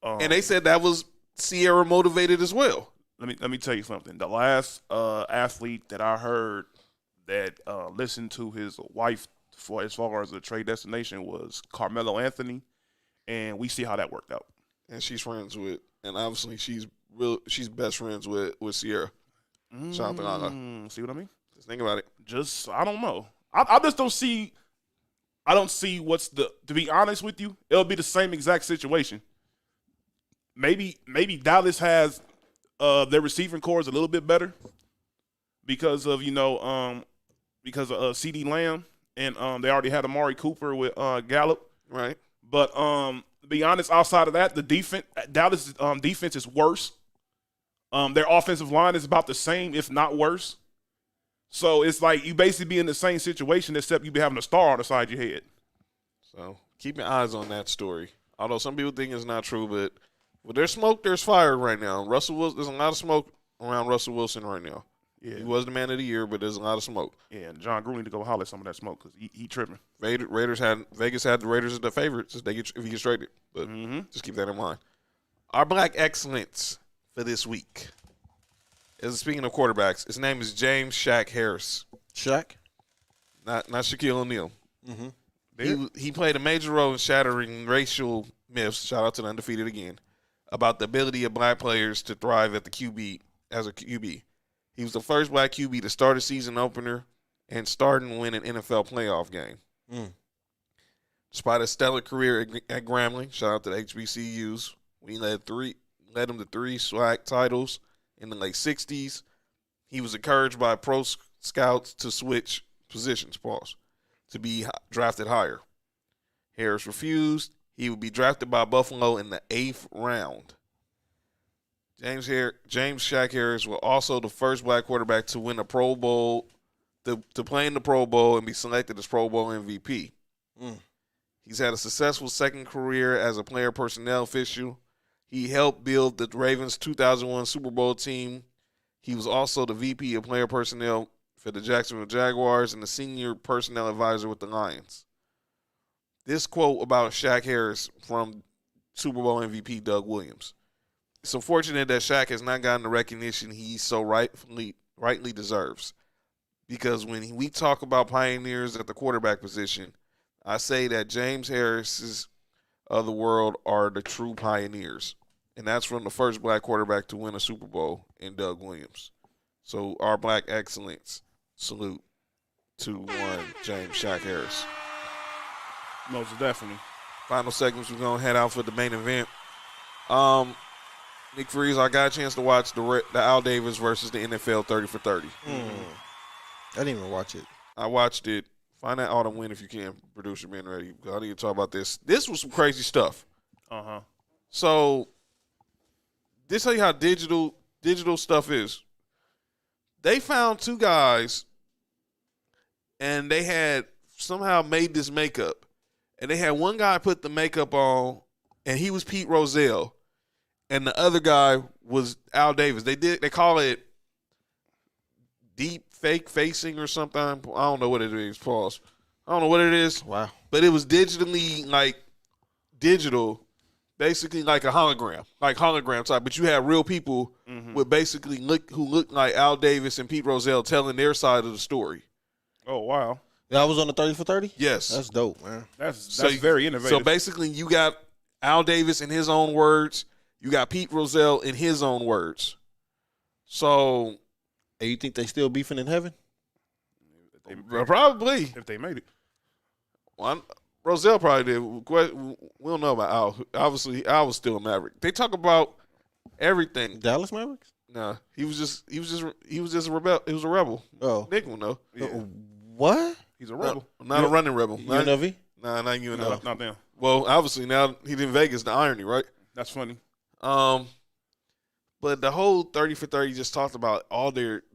And they said that was Sierra motivated as well. Let me tell you something. The last athlete that I heard that listened to his wife for as far as the trade destination was Carmelo Anthony, and we see how that worked out. And she's friends with, and obviously she's best friends with Sierra. Shout out to Lala. See what I mean? Just think about it. I don't know. I just don't see. I don't see to be honest with you, it'll be the same exact situation. Maybe Dallas has their receiving core is a little bit better because of CeeDee Lamb and they already had Amari Cooper with Gallup. Right. But to be honest, outside of that, the Dallas defense is worse. Their offensive line is about the same, if not worse. So it's like you basically be in the same situation, except you be having a star on the side of your head. So keep your eyes on that story. Although some people think it's not true, but when there's smoke, there's fire right now. Russell Wilson, there's a lot of smoke around Russell Wilson right now. Yeah. He was the man of the year, but there's a lot of smoke. Yeah, and John Gruden need to go holler some of that smoke because he tripping. Vegas had the Raiders as the favorites if he gets traded. But just keep that in mind. Our black excellence for this week is, speaking of quarterbacks, his name is James Shaq Harris. Shaq? Not Shaquille O'Neal. He played a major role in shattering racial myths, shout out to the Undefeated again, about the ability of black players to thrive at the QB as a QB. He was the first black QB to start a season opener and start and win an NFL playoff game. Despite a stellar career at Grambling, shout out to the HBCUs, we led him to 3 SWAC titles in the late 60s. He was encouraged by pro scouts to switch positions, to be drafted higher. Harris refused. He would be drafted by Buffalo in the 8th round. James Shaq Harris was also the first black quarterback to win a Pro Bowl, to play in the Pro Bowl and be selected as Pro Bowl MVP. He's had a successful second career as a player personnel official. He helped build the Ravens' 2001 Super Bowl team. He was also the VP of player personnel for the Jacksonville Jaguars and the senior personnel advisor with the Lions. This quote about Shaq Harris from Super Bowl MVP Doug Williams. It's unfortunate that Shaq has not gotten the recognition he so rightly deserves. Because when we talk about pioneers at the quarterback position, I say that James Harris's of the world are the true pioneers. And that's from the first black quarterback to win a Super Bowl in Doug Williams. So our black excellence, salute to one James Shaq Harris. Most definitely. Final segments, we're going to head out for the main event. Nick Freeze, I got a chance to watch the Al Davis versus the NFL 30 for 30. I didn't even watch it. I watched it. Find that Autumn win if you can, producer being ready. I need to talk about this. This was some crazy stuff. So, this tell you how digital stuff is. They found two guys, and they had somehow made this makeup. And they had one guy put the makeup on, and he was Pete Rozelle, and the other guy was Al Davis. They call it deep fake facing or something. I don't know what it is. Pause. I don't know what it is. Wow. But it was digitally, like, digital, basically like a hologram type. But you had real people with basically who looked like Al Davis and Pete Rozelle telling their side of the story. Oh, wow. That was on the 30 for 30? Yes. That's dope, man. That's very innovative. So basically you got Al Davis in his own words. You got Pete Rozelle in his own words. So. And you think they still beefing in heaven? Probably. If they made it. Well, Rozelle probably did. We don't know about Al. Obviously, Al was still a Maverick. They talk about everything. Dallas Mavericks? Nah, he was just a rebel. He was a rebel. Oh. Nick will know. Yeah. What? He's a rebel. Not a running rebel. UNLV? Nah, not UNLV. Not them. Well, obviously now he's in Vegas. The irony, right? That's funny. But the whole 30 for 30 just talked about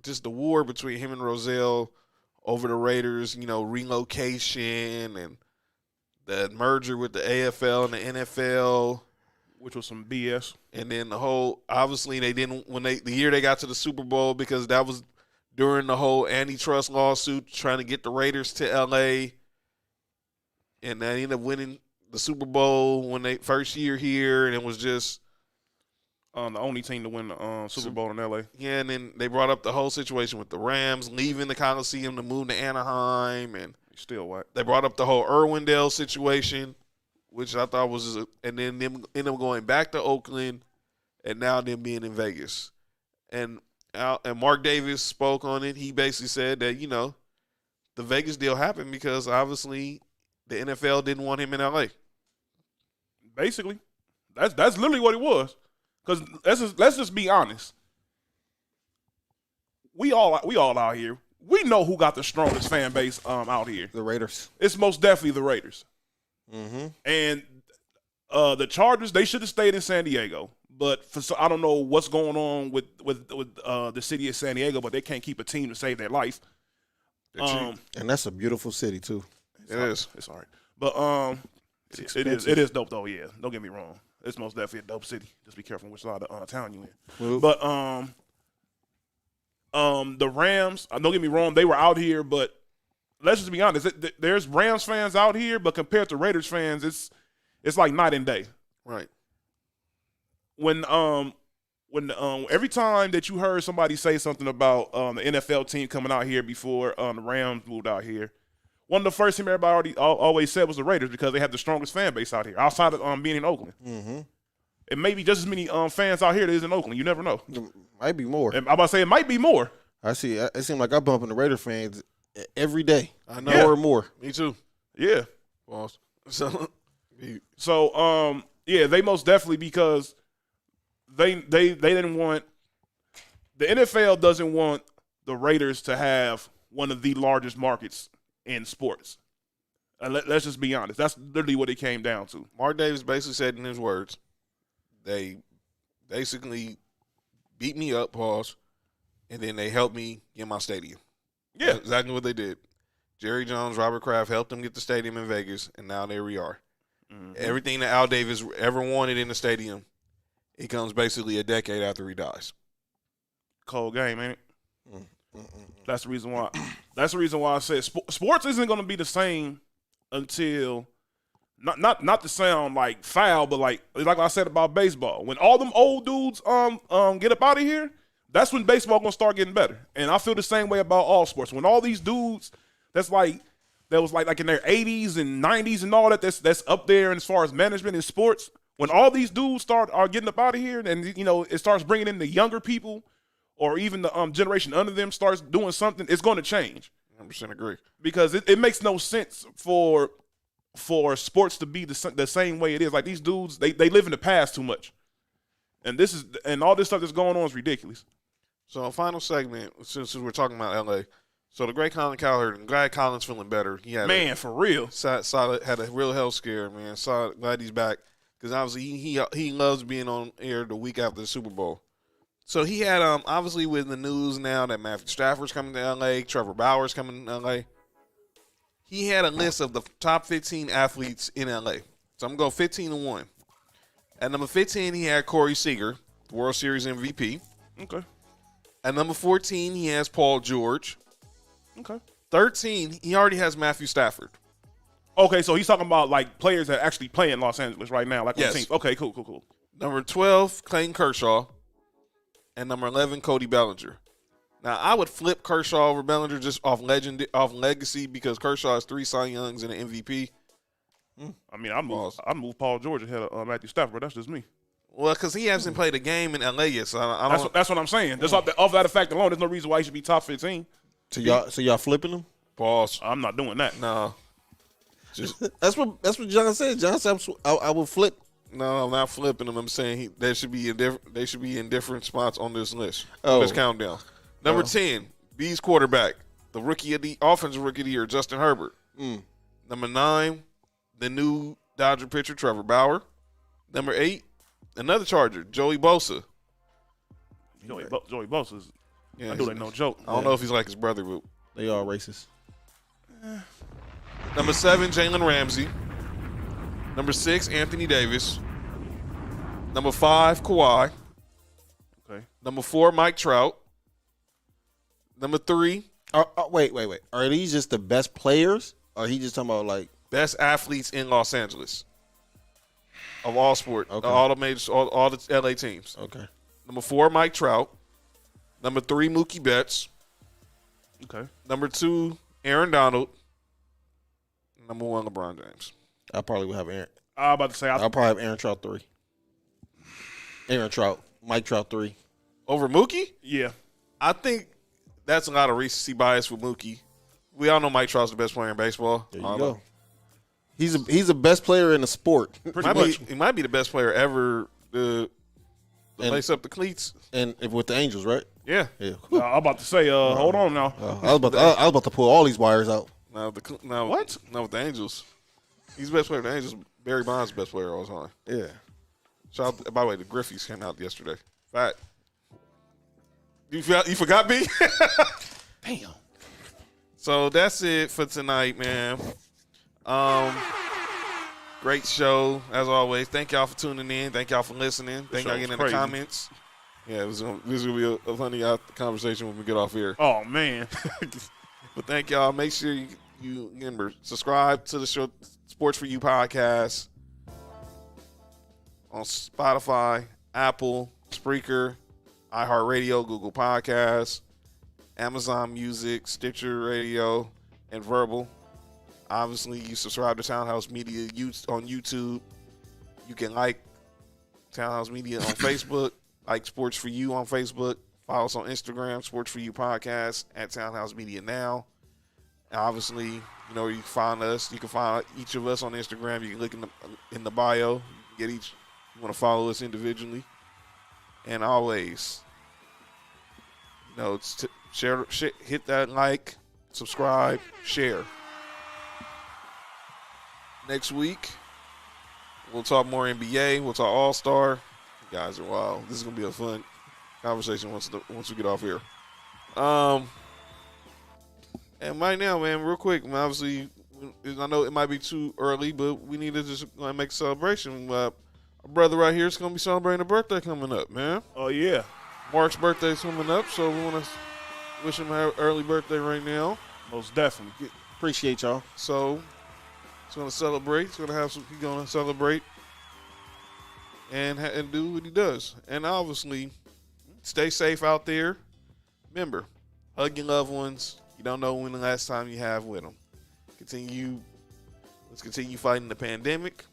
just the war between him and Rozelle over the Raiders, relocation and the merger with the AFL and the NFL. Which was some BS. And then obviously they didn't, the year they got to the Super Bowl, because that was during the whole antitrust lawsuit trying to get the Raiders to LA. And they ended up winning the Super Bowl when they first year here, and it was just the only team to win the Super Bowl in LA. Yeah, and then they brought up the whole situation with the Rams leaving the Coliseum to move to Anaheim, and still what? They brought up the whole Irwindale situation, which I thought was, and then them going back to Oakland, and now them being in Vegas, and Mark Davis spoke on it. He basically said that the Vegas deal happened because obviously the NFL didn't want him in LA. Basically, that's literally what it was. Because let's just be honest. We all out here. We know who got the strongest fan base out here. The Raiders. It's most definitely the Raiders. Mm-hmm. And the Chargers, they should have stayed in San Diego. But I don't know what's going on with the city of San Diego, but they can't keep a team to save their life. And that's a beautiful city too. It is. It's all right. But it is dope though, yeah. Don't get me wrong. It's most definitely a dope city. Just be careful which side of town you in. Well, but the Rams, don't get me wrong, they were out here, but let's just be honest. There's Rams fans out here, but compared to Raiders fans, it's like night and day. Right. When every time that you heard somebody say something about the NFL team coming out here before the Rams moved out here, one of the first things everybody always said was the Raiders because they have the strongest fan base out here outside of being in Oakland. Mm-hmm. It may be just as many fans out here that is in Oakland. You never know. Might be more. I'm about to say it might be more. I see. It seems like I bump into Raider fans every day. I know. More and more. Me too. Yeah. Boss. So yeah, they most definitely, because they didn't want, the NFL doesn't want the Raiders to have one of the largest markets in sports. Let's just be honest. That's literally what it came down to. Mark Davis basically said in his words, they basically beat me up, pause, and then they helped me get my stadium. Yeah. That's exactly what they did. Jerry Jones, Robert Kraft helped them get the stadium in Vegas, and now there we are. Mm-hmm. Everything that Al Davis ever wanted in the stadium, it comes basically a decade after he dies. Cold game, ain't it? That's the reason why. That's the reason why I said sports isn't going to be the same until not to sound like foul, but like I said about baseball. When all them old dudes get up out of here, that's when baseball gonna start getting better. And I feel the same way about all sports. When all these dudes that was like in their 80s and 90s and all that's up there, and as far as management in sports, when all these dudes are getting up out of here, and it starts bringing in the younger people, or even the generation under them starts doing something, it's going to change. 100% agree. Because it makes no sense for sports to be the same way it is. Like these dudes, they live in the past too much, and all this stuff that's going on is ridiculous. So, final segment, since we're talking about LA. So the great Colin Cowherd, I'm glad Colin's feeling better. He had for real. Solid, had a real health scare, man. Glad he's back, because obviously he loves being on air the week after the Super Bowl. So he had obviously with the news now that Matthew Stafford's coming to LA, Trevor Bauer's coming to LA. He had a list of the top 15 athletes in LA. So I'm going to go 15-1. At number 15, he had Corey Seager, World Series MVP. Okay. At number 14, he has Paul George. Okay. 13, he already has Matthew Stafford. Okay, so he's talking about like players that actually play in Los Angeles right now, like on yes. the teams. Okay, cool. Number 12, Clayton Kershaw. And number 11, Cody Bellinger. Now, I would flip Kershaw over Bellinger just off legacy, because Kershaw has 3 Cy Youngs and an MVP. I mean, I move Paul George ahead of Matthew Stafford, but that's just me. Well, because he hasn't played a game in LA yet, so that's what I'm saying. Just off that fact alone, there's no reason why he should be top 15. So y'all flipping him? Pause. I'm not doing that. No. That's what John said. John said I will flip. No, I'm not flipping them. I'm saying they should be in different spots on this list. On this countdown. Number 10, B's quarterback, the offensive rookie of the year, Justin Herbert. Number 9, the new Dodger pitcher, Trevor Bauer. Number 8, another Charger, Joey Bosa. Joey Bosa is no joke. I don't know if he's like his brother, but they all racist. Number 7, Jalen Ramsey. Number 6, Anthony Davis. Number 5, Kawhi. Okay. Number 4, Mike Trout. Number 3. Wait. Are these just the best players? Or are he just talking about like best athletes in Los Angeles of all sport, okay. all the LA teams. Okay. Number 4, Mike Trout. Number 3, Mookie Betts. Okay. Number 2, Aaron Donald. Number 1, LeBron James. I probably would have Aaron. I was about to say I'll probably have Aaron Trout 3. Aaron Trout, Mike Trout 3. Over Mookie? Yeah. I think that's a lot of recency bias with Mookie. We all know Mike Trout's the best player in baseball. There you go. He's the best player in the sport. He might be the best player ever to lace up the cleats. And with the Angels, right? Yeah. I'm about to say, hold on now. I was about to pull all these wires out. What? No, with the Angels. He's the best player with the Angels. Barry Bonds' best player all the time. Yeah. Shout out, by the way, the Griffies came out yesterday. Fact. You forgot me? Damn. So that's it for tonight, man. Great show as always. Thank y'all for tuning in. Thank y'all for listening. Thank y'all getting in the comments. Yeah, this is gonna be a funny conversation when we get off here. Oh man. But thank y'all. Make sure you remember, subscribe to the show Sports for You podcast on Spotify, Apple, Spreaker, iHeartRadio, Google Podcasts, Amazon Music, Stitcher Radio, and Verbal. Obviously, you subscribe to Townhouse Media on YouTube. You can like Townhouse Media on Facebook, like Sports for You on Facebook. Follow us on Instagram, Sports for You Podcast, at Townhouse Media now. And obviously, you know where you can find us. You can find each of us on Instagram. You can look in the bio. You can you want to follow us individually. And always, share, hit that like, subscribe, share. next week. We'll talk more NBA. We'll talk All-Star. You guys are wild. This is gonna be a fun conversation once we get off here. And right now, man, real quick, man, obviously, I know it might be too early, but we need to just make a celebration. Our brother right here is gonna be celebrating a birthday coming up, man. Oh yeah, Mark's birthday is coming up, so we want to wish him an early birthday right now. most definitely. Appreciate y'all. So he's gonna celebrate. He's gonna celebrate and do what he does. And obviously, stay safe out there. Remember, hug your loved ones. You don't know when the last time you have with them. Let's continue fighting the pandemic.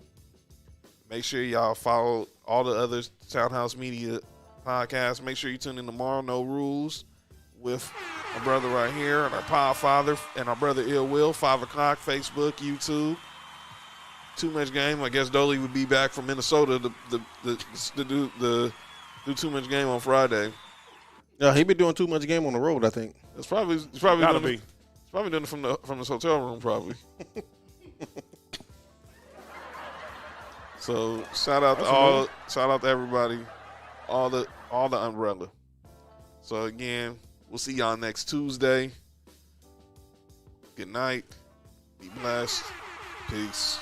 Make sure y'all follow all the other Townhouse Media podcasts. Make sure you tune in tomorrow, No Rules, with my brother right here, and our Podfather, and our brother Ill Will, 5 o'clock, Facebook, YouTube. Too Much Game. I guess Dolly would be back from Minnesota to do Too Much Game on Friday. Yeah, he been doing too much game on the road, I think. It's probably Gotta doing be. It's probably doing it from his hotel room, probably. So shout out to everybody, all the umbrella. So again, we'll see y'all next Tuesday. Good night. Be blessed. Peace.